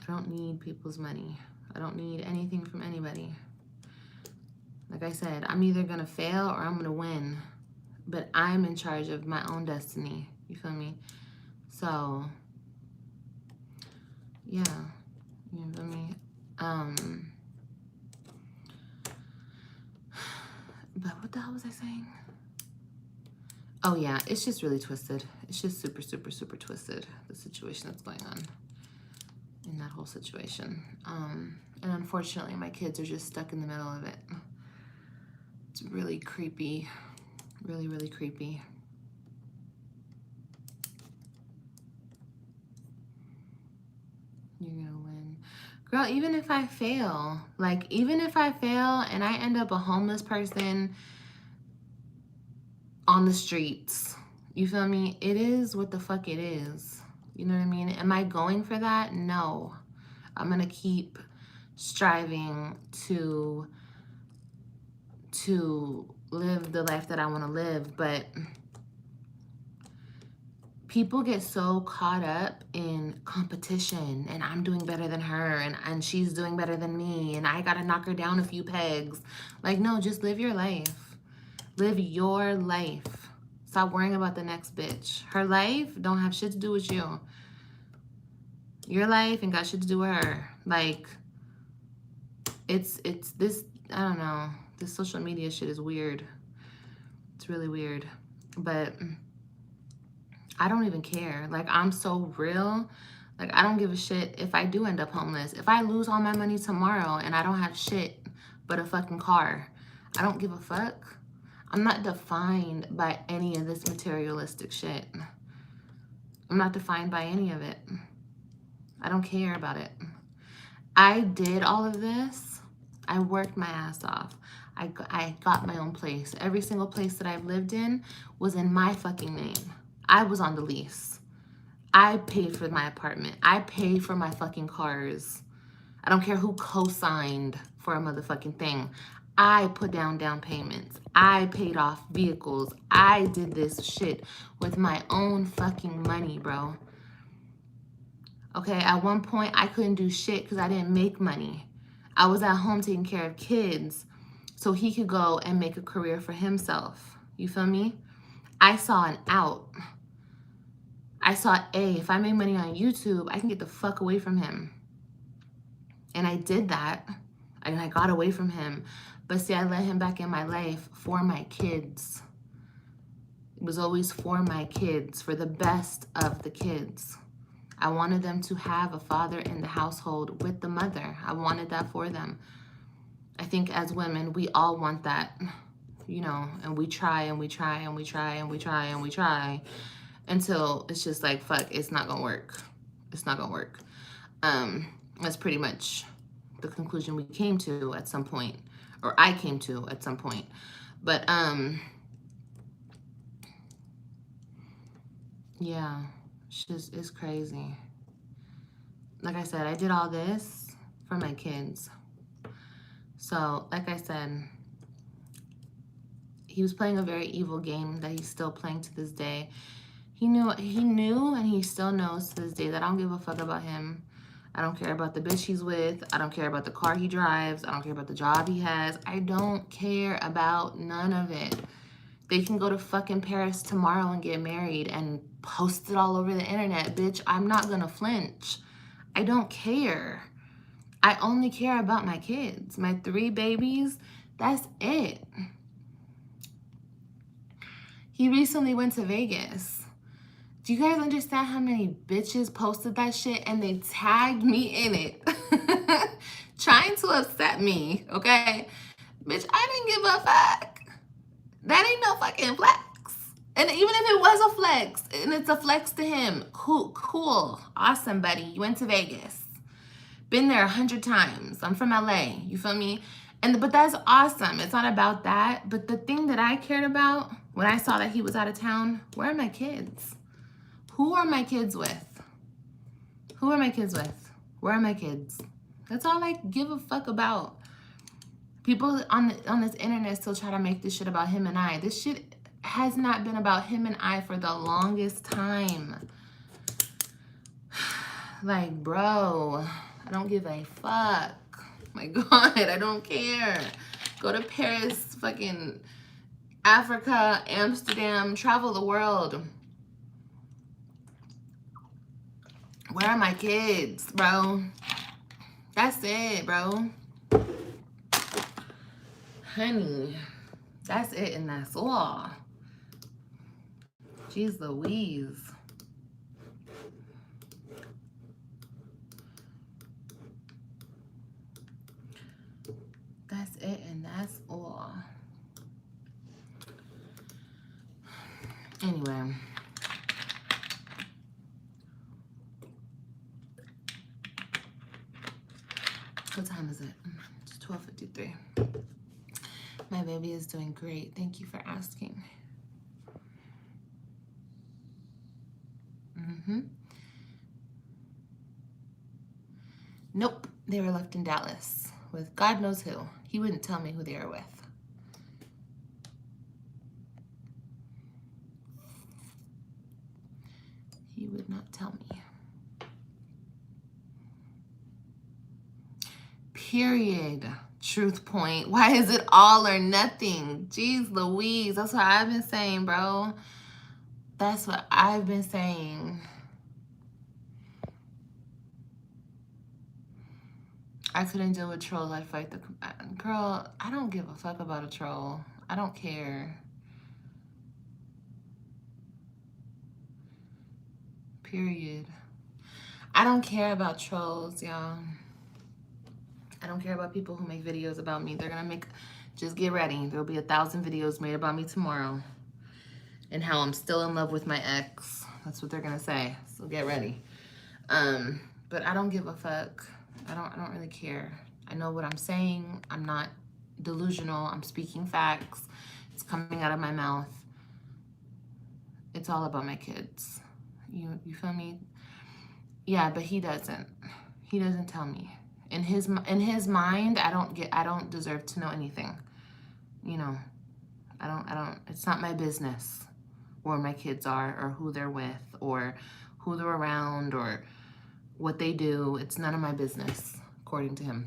I don't need people's money. I don't need anything from anybody. Like I said, I'm either gonna fail or I'm gonna win. But I'm in charge of my own destiny. You feel me? So, yeah. You feel me? But what the hell was I saying? Oh yeah, it's just really twisted. It's just super, super, super twisted, the situation that's going on in that whole situation. And unfortunately, my kids are just stuck in the middle of it. It's really creepy. Really, really creepy. You're gonna win. Girl, even if I fail, like, even if I fail and I end up a homeless person on the streets, you feel me? It is what the fuck it is. You know what I mean? Am I going for that? No. I'm gonna keep striving to live the life that I want to live, but people get so caught up in competition and I'm doing better than her and she's doing better than me and I gotta knock her down a few pegs. Like, no, just live your life. Live your life. Stop worrying about the next bitch. Her life don't have shit to do with you. Your life ain't got shit to do with her. Like, it's this, I don't know. This social media shit is weird. It's really weird. But I don't even care. Like, I'm so real. Like, I don't give a shit if I do end up homeless. If I lose all my money tomorrow and I don't have shit but a fucking car, I don't give a fuck. I'm not defined by any of this materialistic shit. I'm not defined by any of it. I don't care about it. I did all of this I worked my ass off. I got my own place. Every single place that I've lived in was in my fucking name. I was on the lease. I paid for my apartment. I paid for my fucking cars. I don't care who co-signed for a motherfucking thing. I put down payments. I paid off vehicles. I did this shit with my own fucking money, bro. Okay, at one point, I couldn't do shit because I didn't make money. I was at home taking care of kids so he could go and make a career for himself. You feel me? I saw an out. I saw, if I make money on YouTube, I can get the fuck away from him. And I did that, and I got away from him. But see, I let him back in my life for my kids. It was always for my kids, for the best of the kids. I wanted them to have a father in the household with the mother. I wanted that for them. I think as women, we all want that, you know, and we try and we try and we try and we try and we try until it's just like, fuck, it's not gonna work. It's not gonna work. That's pretty much the conclusion we came to at some point, or I came to at some point. But yeah, it's crazy. Like I said, I did all this for my kids. So, like I said, he was playing a very evil game that he's still playing to this day. He knew, and he still knows to this day that I don't give a fuck about him. I don't care about the bitch he's with. I don't care about the car he drives. I don't care about the job he has. I don't care about none of it. They can go to fucking Paris tomorrow and get married and post it all over the internet, bitch. I'm not gonna flinch. I don't care. I only care about my kids. My 3 babies, that's it. He recently went to Vegas. Do you guys understand how many bitches posted that shit and they tagged me in it? Trying to upset me, okay? Bitch, I didn't give a fuck. That ain't no fucking flex. And even if it was a flex, and it's a flex to him, cool, awesome, buddy. You went to Vegas. Been there 100 times. I'm from LA, you feel me? But that's awesome. It's not about that. But the thing that I cared about when I saw that he was out of town, where are my kids? Who are my kids with? Who are my kids with? Where are my kids? That's all I give a fuck about. People on this internet still try to make this shit about him and I. This shit has not been about him and I for the longest time. Like, bro, I don't give a fuck. My God, I don't care. Go to Paris, fucking Africa, Amsterdam, travel the world. Where are my kids, bro? That's it, bro. Honey, that's it and that's all. Jeez Louise. That's it and that's all. Anyway. What time is it? It's 12:53. My baby is doing great. Thank you for asking. Nope. They were left in Dallas with God knows who. He wouldn't tell me who they were with. He would not tell me. Period. Truth point. Why is it all or nothing? Jeez Louise. That's what I've been saying, bro. That's what I've been saying. I couldn't deal with trolls. I'd fight the... Girl, I don't give a fuck about a troll. I don't care. Period. I don't care about trolls, y'all. I don't care about people who make videos about me. They're gonna make... Just get ready. There'll be 1,000 videos made about me tomorrow. And how I'm still in love with my ex. That's what they're gonna say. So get ready. But I don't give a fuck. I don't really care. I know what I'm saying. I'm not delusional. I'm speaking facts. It's coming out of my mouth. It's all about my kids. You feel me? Yeah, but he doesn't. He doesn't tell me. In his mind, I don't deserve to know anything. You know, I don't, it's not my business where my kids are or who they're with or who they're around or what they do. It's none of my business, according to him.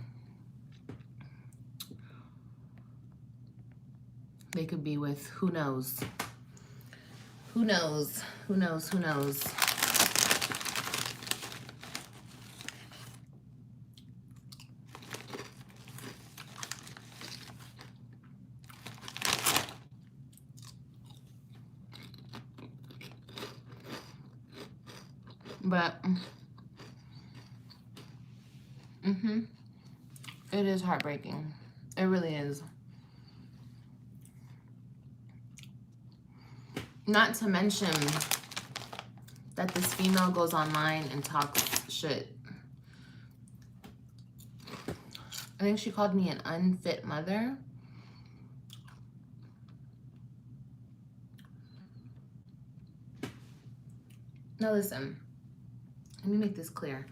They could be with who knows. Who knows? Who knows? Who knows? But it is heartbreaking. It really is. Not to mention that this female goes online and talks shit. I think she called me an unfit mother. Now listen, let me make this clear.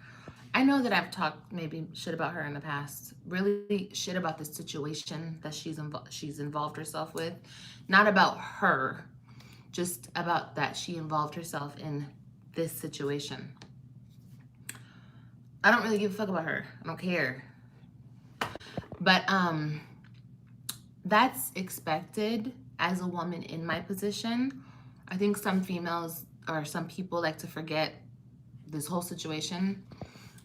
I know that I've talked maybe shit about her in the past, really shit about the situation that she's involved herself with. Not about her, just about that she involved herself in this situation. I don't really give a fuck about her. I don't care. But that's expected as a woman in my position. I think some females or some people like to forget this whole situation,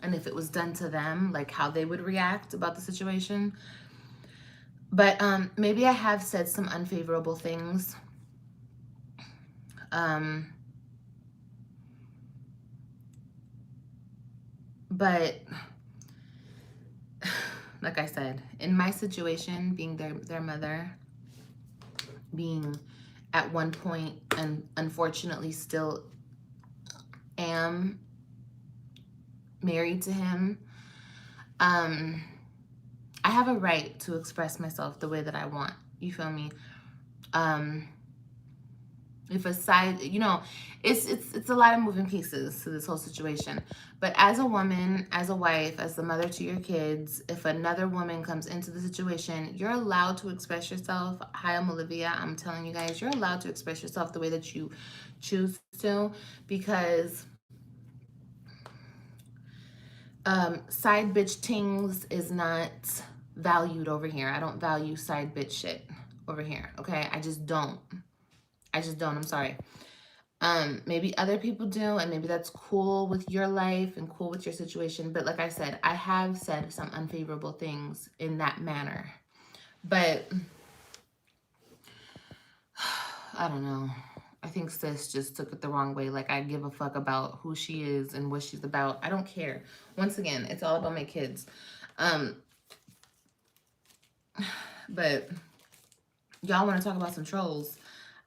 and if it was done to them, like how they would react about the situation. But maybe I have said some unfavorable things. But like I said, in my situation, being their mother, being at one point and unfortunately still am married to him, I have a right to express myself the way that I want. You feel me? If a side, you know, it's a lot of moving pieces to this whole situation. But as a woman, as a wife, as the mother to your kids, if another woman comes into the situation, you're allowed to express yourself. Hi, I'm Olivia. I'm telling you guys, you're allowed to express yourself the way that you choose to, because side bitch tings is not valued over here. I don't value side bitch shit over here, okay? I just don't. I'm sorry. Maybe other people do, and maybe that's cool with your life and cool with your situation. But like I said, I have said some unfavorable things in that manner. But I don't know. I think sis just took it the wrong way. Like, I give a fuck about who she is and what she's about. I don't care. Once again, it's all about my kids. But y'all want to talk about some trolls.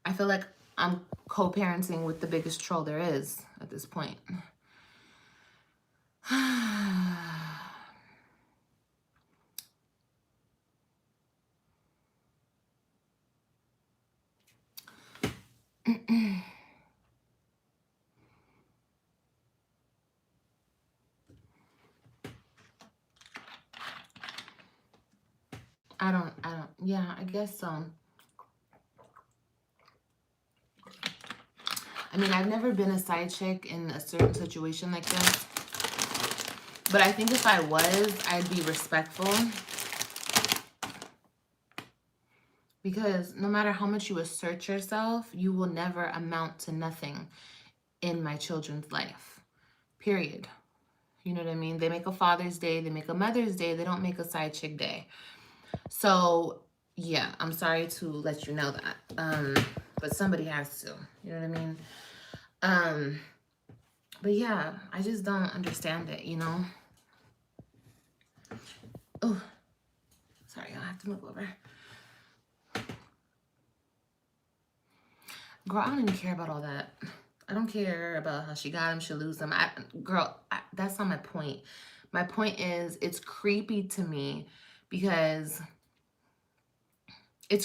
I feel like I'm co-parenting with the biggest troll there is at this point. Yeah, I guess so. I mean, I've never been a side chick in a certain situation like this. But I think if I was, I'd be respectful. Because no matter how much you assert yourself, you will never amount to nothing in my children's life. Period. You know what I mean? They make a Father's Day, they make a Mother's Day, they don't make a side chick day. So, yeah, I'm sorry to let you know that. But somebody has to. You know what I mean? But yeah, I just don't understand it, you know? Oh, sorry, I'll have to move over. Girl, I don't even care about all that. I don't care about how she got him, she'll lose him. That's not my point. My point is, it's creepy to me because of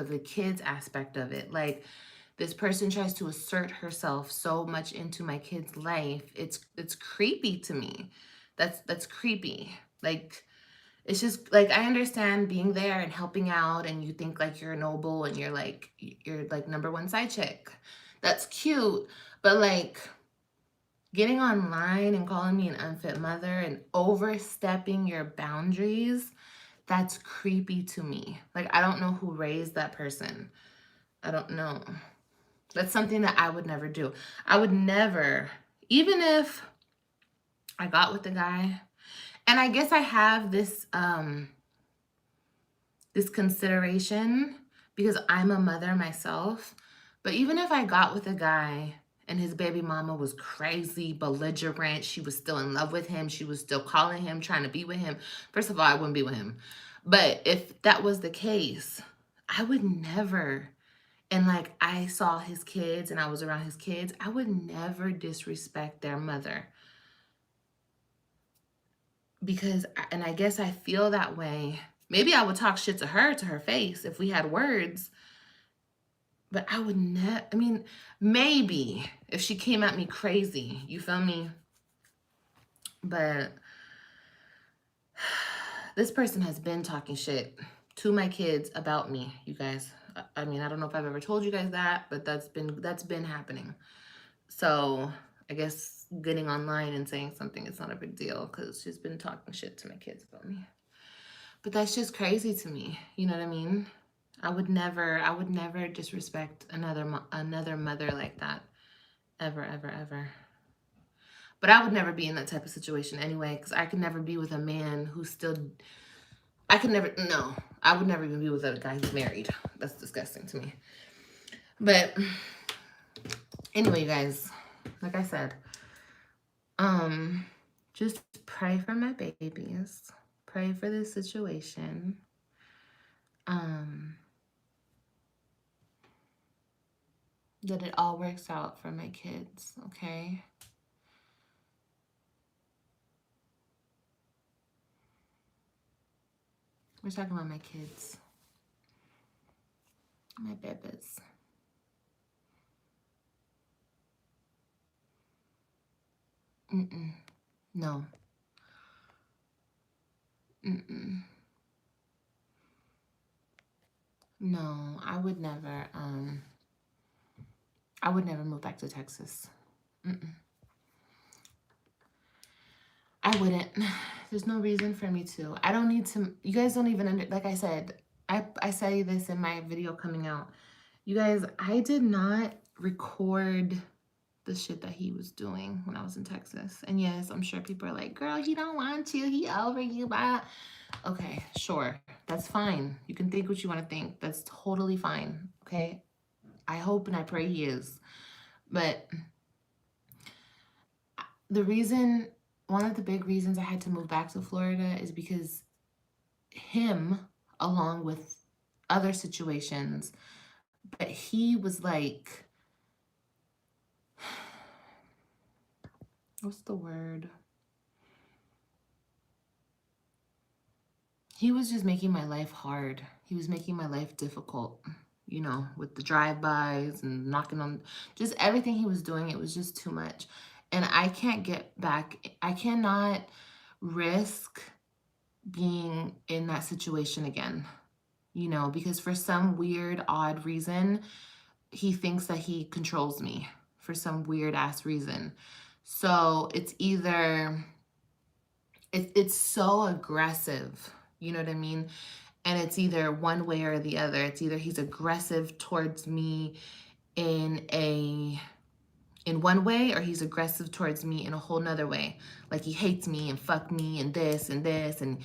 the kids aspect of it. Like, this person tries to assert herself so much into my kid's life. It's creepy to me. That's creepy. Like, it's just like, I understand being there and helping out, and you think like you're noble and you're like number one side chick. That's cute. But like, getting online and calling me an unfit mother and overstepping your boundaries, that's creepy to me. Like, I don't know who raised that person. I don't know. That's something that I would never do. I would never, even if I got with the guy, and I guess I have this this consideration because I'm a mother myself. But even if I got with a guy and his baby mama was crazy, belligerent, she was still in love with him, she was still calling him, trying to be with him. First of all, I wouldn't be with him. But if that was the case, I would never, and like, I saw his kids and I was around his kids, I would never disrespect their mother. Because, and I guess I feel that way. Maybe I would talk shit to her face if we had words. But I would never, I mean, maybe if she came at me crazy, you feel me? But this person has been talking shit to my kids about me, you guys. I mean, I don't know if I've ever told you guys that, but that's been happening. So I guess getting online and saying something is not a big deal because she's been talking shit to my kids about me. But that's just crazy to me. You know what I mean? I would never disrespect another mother like that. Ever, ever, ever. But I would never be in that type of situation anyway, because I could never be with a man who's still, I would never even be with a guy who's married. That's disgusting to me. But anyway, you guys, like I said, just pray for my babies. Pray for this situation. That it all works out for my kids, okay? We're talking about my kids. My babies. No. No, I would never move back to Texas. I wouldn't. There's no reason for me to. I don't need to. You guys don't even like I said, I say this in my video coming out. You guys, I did not record the shit that he was doing when I was in Texas. And yes, I'm sure people are like, girl, he don't want you. He over you. Blah. Okay, sure. That's fine. You can think what you want to think. That's totally fine. Okay? I hope and I pray he is. But one of the big reasons I had to move back to Florida is because him, along with other situations, but he was like, what's the word? He was just making my life hard. He was making my life difficult, you know, with the drive-bys and knocking on, just everything he was doing. It was just too much. And I can't get back. I cannot risk being in that situation again, you know, because for some weird, odd reason, he thinks that he controls me for some weird ass reason. So it's either, it's so aggressive, you know what I mean? And it's either one way or the other. It's either he's aggressive towards me in one way, or he's aggressive towards me in a whole nother way. Like, he hates me and fuck me and this and this, and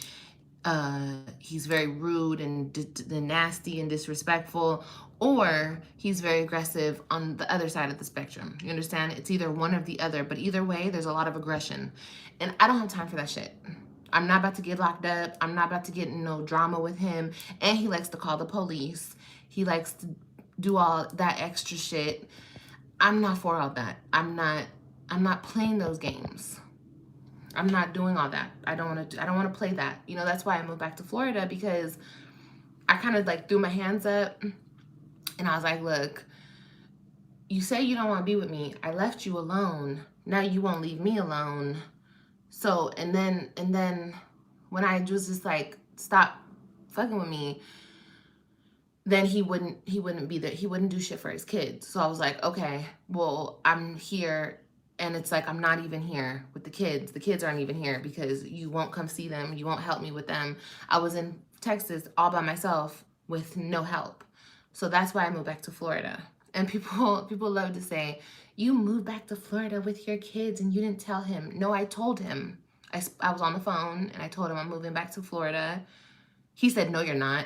he's very rude and nasty and disrespectful, or he's very aggressive on the other side of the spectrum. You understand? It's either one or the other, but either way, there's a lot of aggression. And I don't have time for that shit. I'm not about to get locked up. I'm not about to get in no drama with him. And he likes to call the police. He likes to do all that extra shit. I'm not for all that. I'm not playing those games. I'm not doing all that. I don't want to play that. You know, that's why I moved back to Florida, because I kind of like threw my hands up and I was like, look, you say you don't want to be with me. I left you alone. Now you won't leave me alone. So, and then when I was just like, stop fucking with me, then he wouldn't be there. He wouldn't do shit for his kids. So I was like, okay, well, I'm here, and it's like I'm not even here with the kids. The kids aren't even here because you won't come see them. You won't help me with them. I was in Texas all by myself with no help. So that's why I moved back to Florida. And people love to say, you moved back to Florida with your kids and you didn't tell him. No, I told him. I was on the phone and I told him I'm moving back to Florida. He said, no, you're not.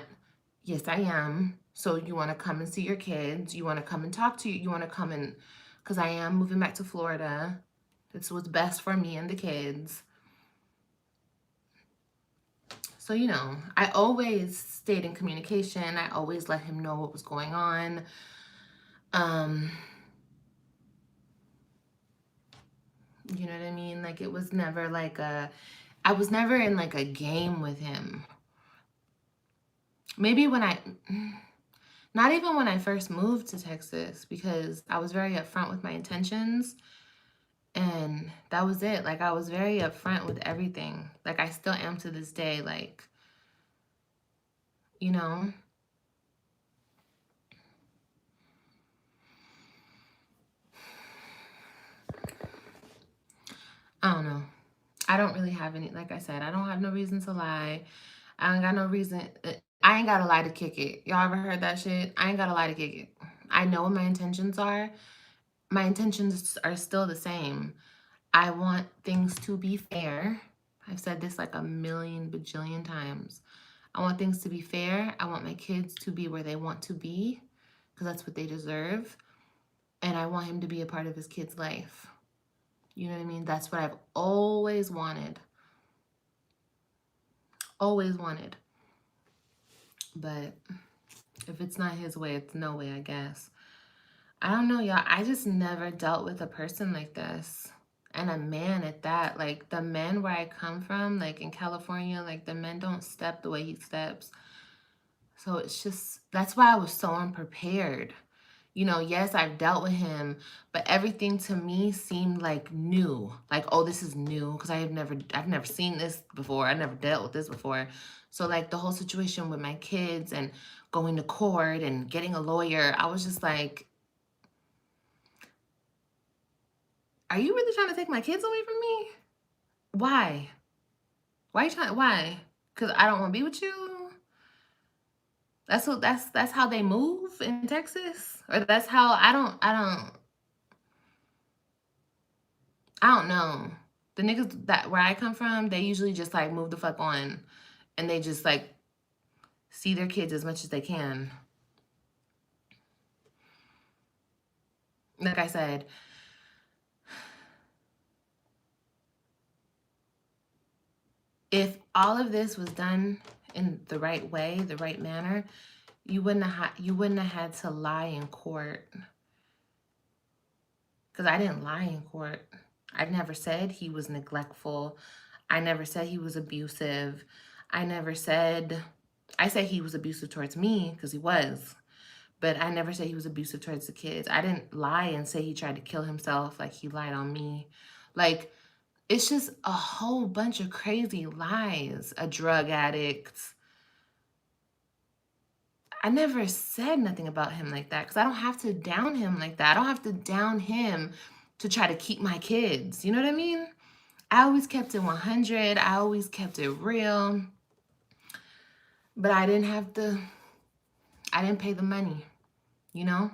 Yes, I am. So you want to come and see your kids? You want to come and talk to you? You want to come and, because I am moving back to Florida. That's what's best for me and the kids. So, you know, I always stayed in communication. I always let him know what was going on. You know what I mean? Like, it was never like I was never in like a game with him. Maybe not even when I first moved to Texas, because I was very upfront with my intentions, and that was it. Like, I was very upfront with everything. Like, I still am to this day, like, you know. I don't know. I don't really have any, like I said, I don't have no reason to lie. I ain't got no reason. I ain't got to lie to kick it. Y'all ever heard that shit? I ain't got to lie to kick it. I know what my intentions are. My intentions are still the same. I want things to be fair. I've said this like a million bajillion times. I want things to be fair. I want my kids to be where they want to be, because that's what they deserve. And I want him to be a part of his kid's life. You know what I mean? That's what I've always wanted. Always wanted. But if it's not his way, it's no way, I guess. I don't know, y'all. I just never dealt with a person like this. And a man at that. Like, the men where I come from, like in California, like the men don't step the way he steps. So it's just, that's why I was so unprepared. You know, yes, I've dealt with him, but everything to me seemed like new. Like, oh, this is new, because I've never seen this before. I never dealt with this before. So like the whole situation with my kids and going to court and getting a lawyer, I was just like, are you really trying to take my kids away from me? Why? Why are you trying? Why? Because I don't want to be with you? That's how they move in Texas? Or that's how I don't know. The niggas that where I come from, they usually just like move the fuck on, and they just like see their kids as much as they can. Like I said, if all of this was done in the right way, the right manner, you wouldn't have had to lie in court. Because I didn't lie in court. I never said he was neglectful. I never said he was abusive. I said he was abusive towards me, because he was. But I never said he was abusive towards the kids. I didn't lie and say he tried to kill himself, like he lied on me. Like, it's just a whole bunch of crazy lies. A drug addict. I never said nothing about him like that, because I don't have to down him like that. I don't have to down him to try to keep my kids. You know what I mean? I always kept it 100. I always kept it real. But I didn't pay the money, you know?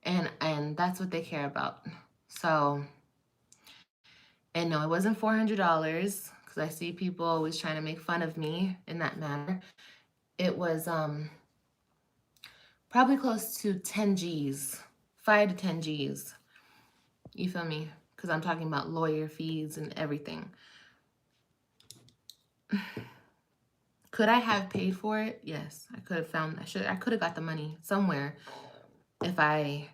And that's what they care about. So, and no, it wasn't $400, because I see people always trying to make fun of me in that manner. It was probably close to 10 G's, 5 to 10 G's. You feel me? Because I'm talking about lawyer fees and everything. Could I have paid for it? Yes, I could have I could have got the money somewhere if I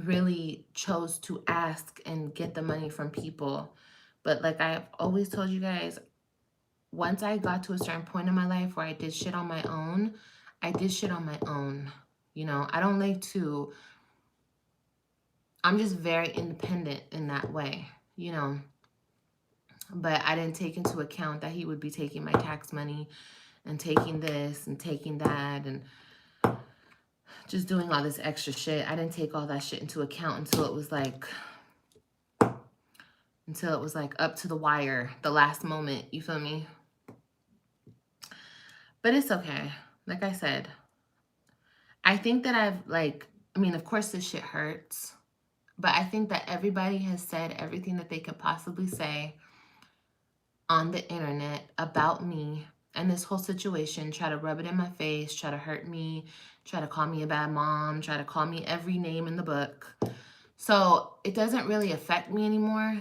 really chose to ask and get the money from people. But like I've always told you guys, once I got to a certain point in my life where I did shit on my own, I did shit on my own. You know, I don't like to, I'm just very independent in that way, you know. But I didn't take into account that he would be taking my tax money and taking this and taking that and just doing all this extra shit. I didn't take all that shit into account until it was like up to the wire, the last moment, you feel me? But it's okay. Like I said, I think that I mean, of course this shit hurts, but I think that everybody has said everything that they could possibly say on the internet about me and this whole situation, try to rub it in my face, try to hurt me, try to call me a bad mom, try to call me every name in the book. So it doesn't really affect me anymore.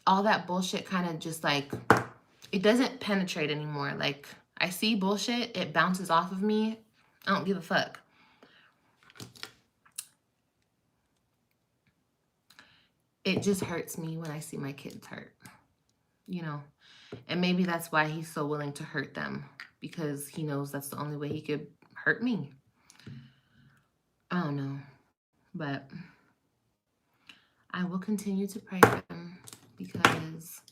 All that bullshit kind of just like, it doesn't penetrate anymore. Like, I see bullshit, it bounces off of me. I don't give a fuck. It just hurts me when I see my kids hurt, you know? And maybe that's why he's so willing to hurt them, because he knows that's the only way he could hurt me. I don't know, but I will continue to pray for them because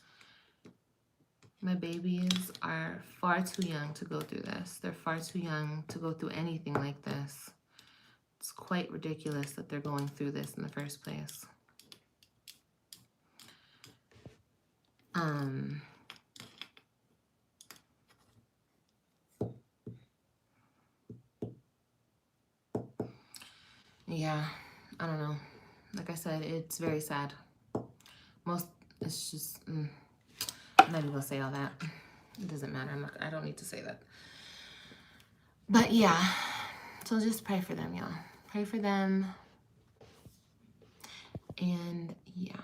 my babies are far too young to go through this. They're far too young to go through anything like this. It's quite ridiculous that they're going through this in the first place. Yeah, I don't know. Like I said, it's very sad. It's just, I'm not even gonna say all that. It doesn't matter. I don't need to say that. But yeah, so just pray for them, y'all. Pray for them. And yeah.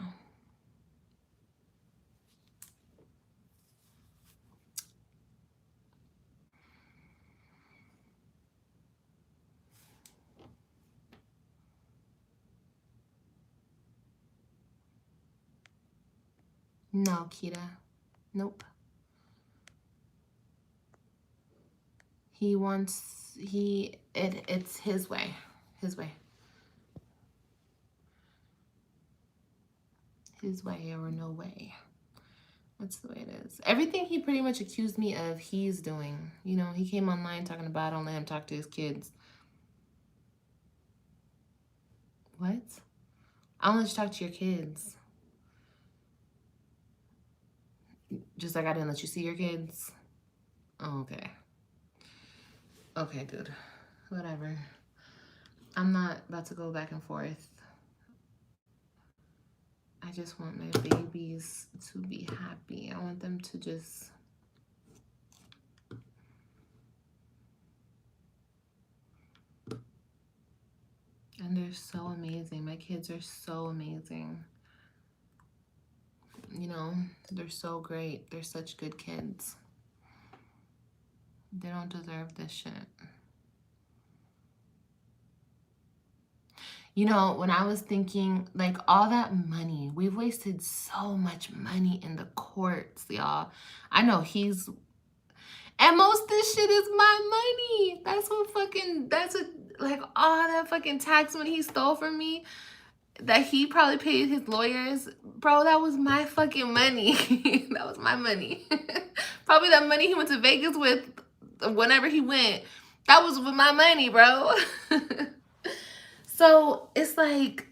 No, Kita. Nope. He wants, it's his way. His way. His way or no way. That's the way it is. Everything he pretty much accused me of, he's doing. You know, he came online talking about, don't let him talk to his kids. What? I don't let you talk to your kids. Just like I didn't let you see your kids. Oh, okay. Okay, dude. Whatever. I'm not about to go back and forth. I just want my babies to be happy. I want them to just... And they're so amazing. My kids are so amazing. You know, they're so great. They're such good kids. They don't deserve this shit. You know, when I was thinking, like, all that money, we've wasted so much money in the courts, y'all. I know he's... And most of this shit is my money. That's what fucking... like, all that fucking tax money he stole from me, that he probably paid his lawyers, bro, that was my fucking money. That was my money. Probably that money he went to Vegas with whenever he went, that was with my money, bro. So it's like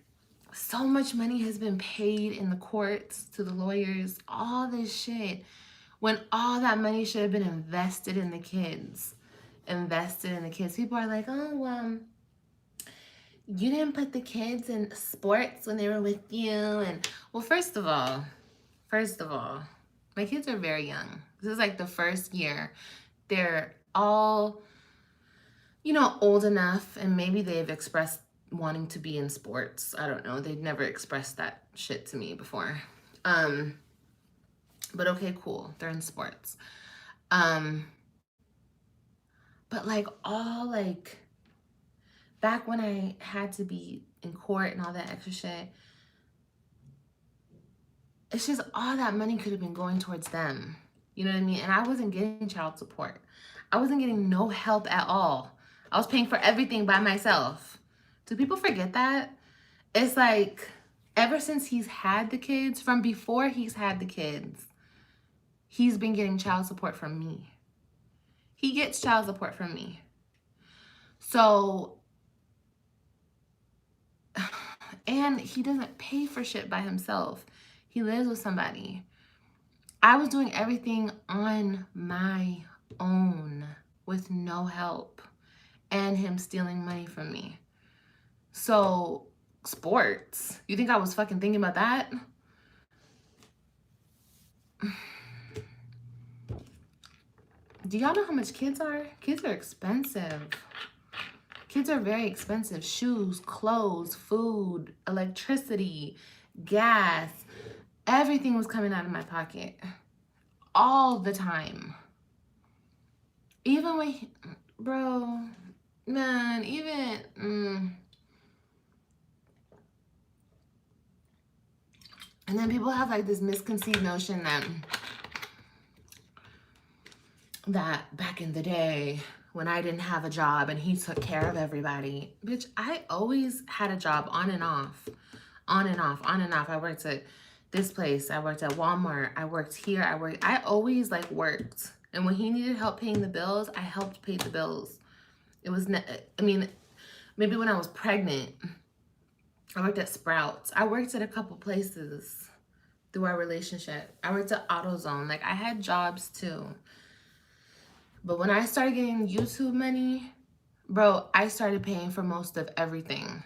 so much money has been paid in the courts to the lawyers, all this shit, when all that money should have been invested in the kids. People are like, oh, you didn't put the kids in sports when they were with you. And well, first of all, my kids are very young. This is like the first year. They're all, you know, old enough, and maybe they've expressed wanting to be in sports. I don't know. They'd never expressed that shit to me before. But okay, cool. They're in sports. But like all like back when I had to be in court and all that extra shit, it's just all that money could have been going towards them. You know what I mean? And I wasn't getting child support. I wasn't getting no help at all. I was paying for everything by myself. Do people forget that? It's like, ever since he's had the kids, from before he's had the kids, he's been getting child support from me. He gets child support from me. So, and he doesn't pay for shit by himself. He lives with somebody. I was doing everything on my own with no help and him stealing money from me. So, sports. You think I was fucking thinking about that? Do y'all know how much kids are? Kids are expensive. Kids are very expensive. Shoes, clothes, food, electricity, gas. Everything was coming out of my pocket. All the time. Even when, bro, man, even, And then people have like this misconceived notion that back in the day when I didn't have a job and he took care of everybody. Bitch, I always had a job on and off. On and off, on and off. I worked at this place. I worked at Walmart. I worked here. I always like worked. And when he needed help paying the bills, I helped pay the bills. It was, I mean, maybe when I was pregnant, I worked at Sprouts. I worked at a couple places through our relationship. I worked at AutoZone. Like, I had jobs too. But when I started getting YouTube money, bro, I started paying for most of everything.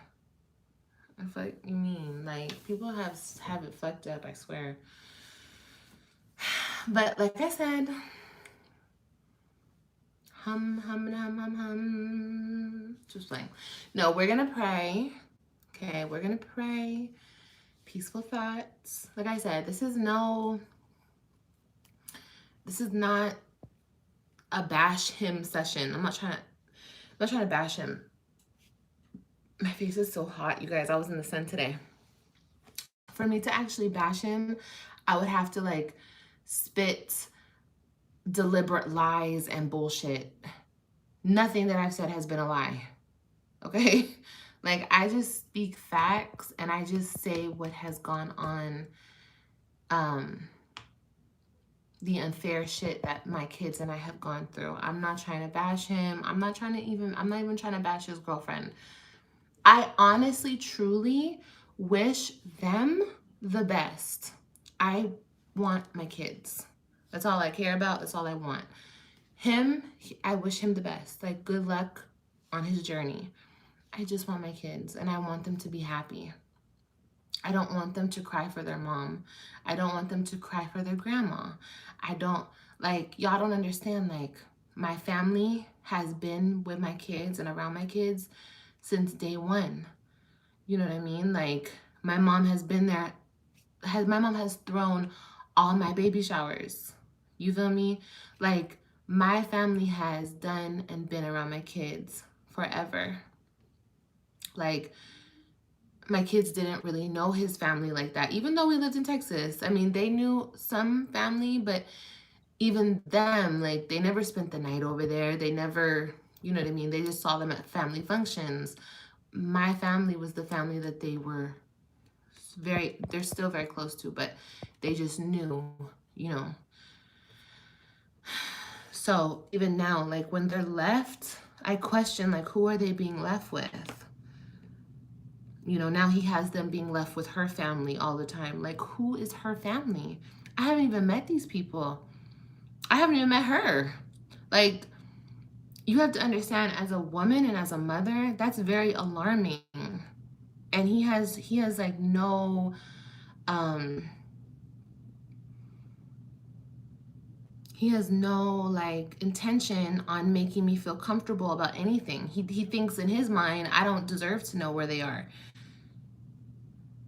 What the fuck you mean? Like, people have it fucked up, I swear. But like I said, just playing. No, we're gonna pray. Okay, we're gonna pray. Peaceful thoughts. Like I said, this is not a bash him session. I'm not trying to bash him. My face is so hot, you guys. I was in the sun today. For me to actually bash him, I would have to like spit deliberate lies and bullshit. Nothing that I've said has been a lie. Okay? Like, I just speak facts and I just say what has gone on. The unfair shit that my kids and I have gone through. I'm not trying to bash him. I'm not even trying to bash his girlfriend. I honestly, truly wish them the best. I want my kids. That's all I care about. That's all I want. Him, I wish him the best. Like, good luck on his journey. I just want my kids and I want them to be happy. I don't want them to cry for their mom. I don't want them to cry for their grandma. Y'all don't understand, like, my family has been with my kids and around my kids since day one. You know what I mean? Like, my mom has been there. My mom has thrown all my baby showers. You feel me? Like, my family has done and been around my kids forever. Like, my kids didn't really know his family like that, even though we lived in Texas. I mean, they knew some family, but even them, like, they never spent the night over there. They never, you know what I mean? They just saw them at family functions. My family was the family that they're still very close to, but they just knew, you know. So even now, like, when they're left, I question, like, who are they being left with? You know, now he has them being left with her family all the time. Like, who is her family? I haven't even met these people. I haven't even met her. Like, you have to understand, as a woman and as a mother, that's very alarming. And he has like no, he has no like intention on making me feel comfortable about anything. He thinks in his mind, I don't deserve to know where they are.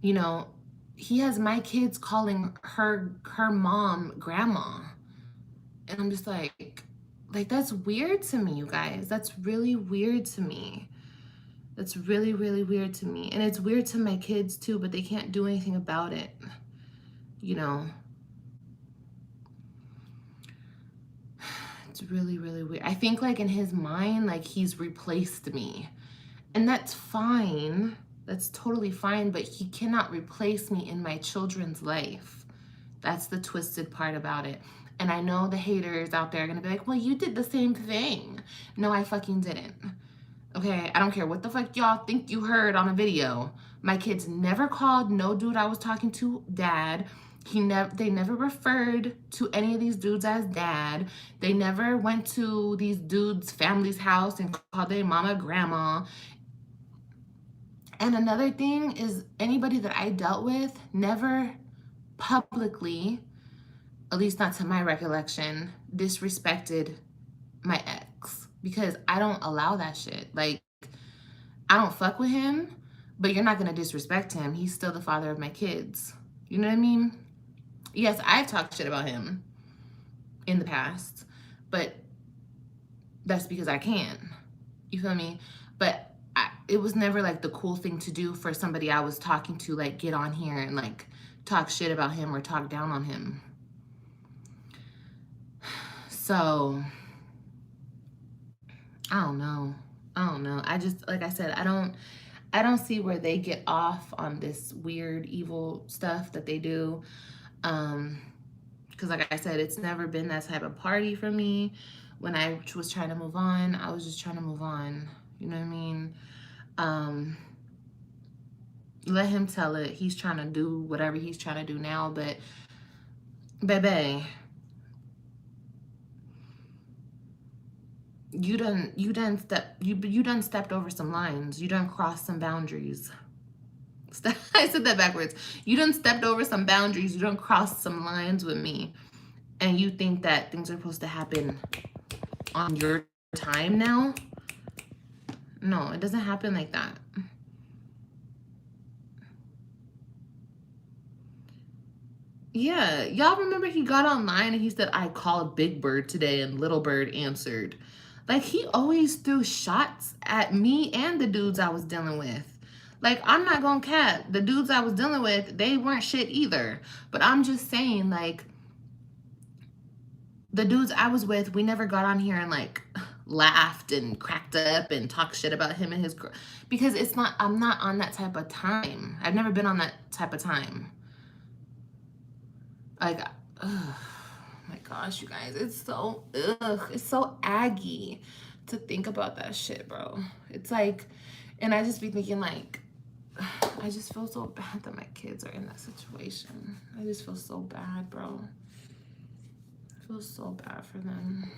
You know, he has my kids calling her mom grandma. And I'm just like, that's weird to me, you guys. That's really weird to me. That's really, really weird to me. And it's weird to my kids too, but they can't do anything about it. You know, it's really, really weird. I think like in his mind, like he's replaced me. And that's fine. That's totally fine, but he cannot replace me in my children's life. That's the twisted part about it. And I know the haters out there are gonna be like, well, you did the same thing. No, I fucking didn't. Okay, I don't care what the fuck y'all think you heard on a video. My kids never called no dude I was talking to dad. They never referred to any of these dudes as dad. They never went to these dudes' family's house and called their mama grandma. And another thing is anybody that I dealt with never publicly, at least not to my recollection, disrespected my ex, because I don't allow that shit. Like, I don't fuck with him, but you're not gonna disrespect him. He's still the father of my kids. You know what I mean? Yes, I've talked shit about him in the past, but that's because I can. You feel me? But it was never like the cool thing to do for somebody I was talking to, like get on here and like talk shit about him or talk down on him. So I don't know. I just, like I said, I don't see where they get off on this weird evil stuff that they do. Because like I said, it's never been that type of party for me. When I was trying to move on, I was just trying to move on. You know what I mean? Let him tell it. He's trying to do whatever he's trying to do now, but baby, you done stepped over some lines. You done crossed some boundaries. I said that backwards. You done stepped over some boundaries. You done crossed some lines with me. And you think that things are supposed to happen on your time now? No, it doesn't happen like that. Yeah, y'all remember he got online and he said, I called Big Bird today and Little Bird answered. Like, he always threw shots at me and the dudes I was dealing with. Like, I'm not gonna cap. The dudes I was dealing with, they weren't shit either. But I'm just saying, like, the dudes I was with, we never got on here and, like, laughed and cracked up and talked shit about him and his girl. Because I'm not on that type of time. I've never been on that type of time. Like, ugh, my gosh, you guys, it's so aggy to think about that shit, bro. It's like, and I just be thinking like, I just feel so bad that my kids are in that situation. I just feel so bad, bro. I feel so bad for them.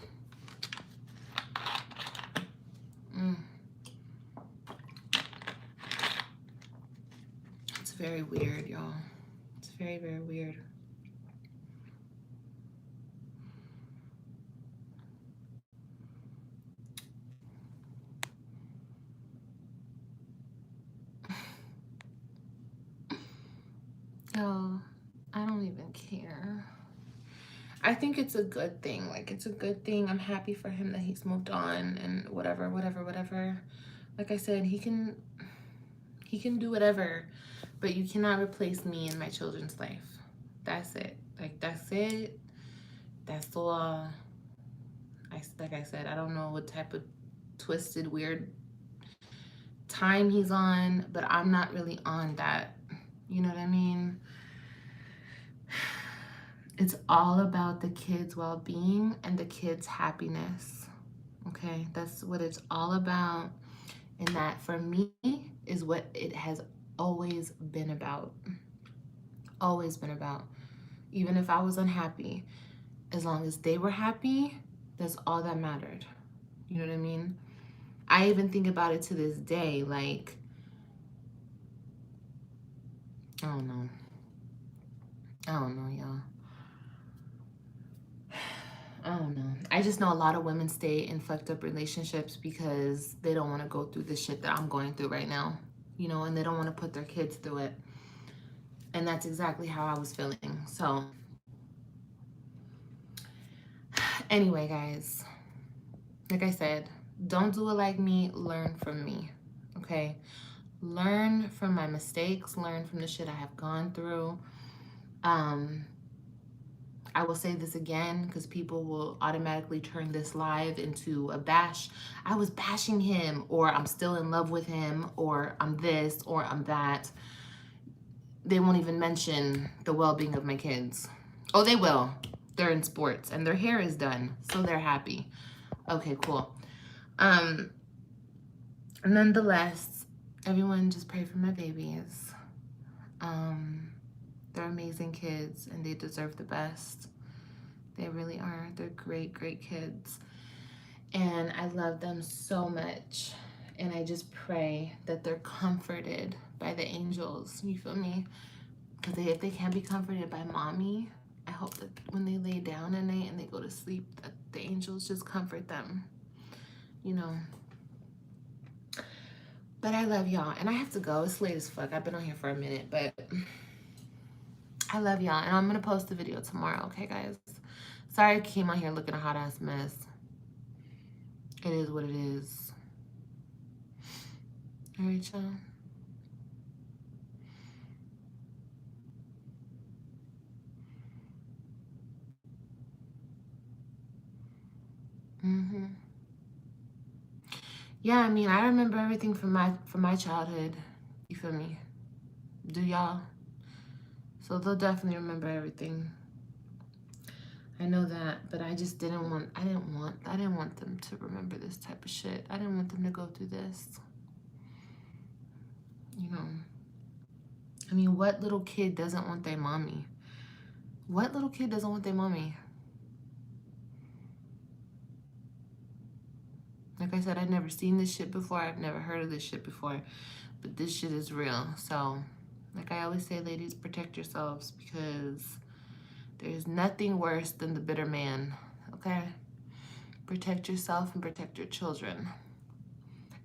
It's very weird, y'all. It's very, very weird. Oh, I don't even care. I think it's a good thing. Like, it's a good thing. I'm happy for him that he's moved on and whatever. Like I said, he can do whatever, but you cannot replace me in my children's life. That's it. Like, that's it. That's the law. Like I said, I don't know what type of twisted, weird time he's on, but I'm not really on that. You know what I mean? It's all about the kids' well-being and the kids' happiness. Okay, that's what it's all about. And that, for me, is what it has always been about. Always been about. Even if I was unhappy, as long as they were happy, that's all that mattered. You know what I mean? I even think about it to this day, like, I don't know, y'all. I don't know. I just know a lot of women stay in fucked up relationships because they don't want to go through the shit that I'm going through right now, you know, and they don't want to put their kids through it. And that's exactly how I was feeling. So anyway, guys, like I said, don't do it like me, learn from me. okay? Learn from my mistakes, learn from the shit I have gone through. I will say this again because people will automatically turn this live into a bash. I was bashing him, or I'm still in love with him, or I'm this, or I'm that. They won't even mention the well-being of my kids. Oh, they will. They're in sports and their hair is done, so they're happy. Okay, cool. Nonetheless, everyone just pray for my babies. They're amazing kids and they deserve the best. They really are. They're great, great kids. And I love them so much. And I just pray that they're comforted by the angels. You feel me? Because if they can't be comforted by mommy, I hope that when they lay down at night and they go to sleep, that the angels just comfort them. You know. But I love y'all. And I have to go. It's late as fuck. I've been on here for a minute. But I love y'all. And I'm going to post the video tomorrow. Okay, guys? Sorry I came on here looking a hot-ass mess. It is what it is. All right, y'all. Yeah, I mean, I remember everything from my childhood. You feel me? Do y'all? So they'll definitely remember everything. I know that, but I just didn't want them to remember this type of shit. I didn't want them to go through this. You know. I mean, what little kid doesn't want their mommy? What little kid doesn't want their mommy? Like I said, I've never seen this shit before. I've never heard of this shit before. But this shit is real. So, like I always say, ladies, protect yourselves because there's nothing worse than the bitter man. Okay? Protect yourself and protect your children.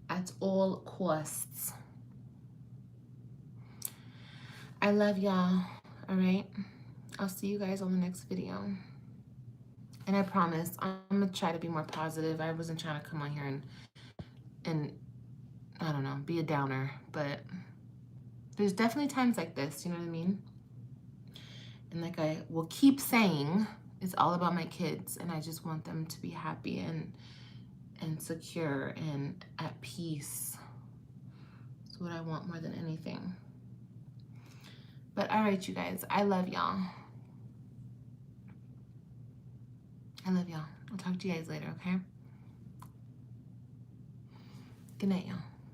At all costs. I love y'all. All right? I'll see you guys on the next video. And I promise, I'm going to try to be more positive. I wasn't trying to come on here and I don't know, be a downer. But there's definitely times like this, you know what I mean? And like I will keep saying, it's all about my kids. And I just want them to be happy and secure and at peace. That's what I want more than anything. But all right, you guys, I love y'all. I love y'all. I'll talk to you guys later, okay? Good night, y'all.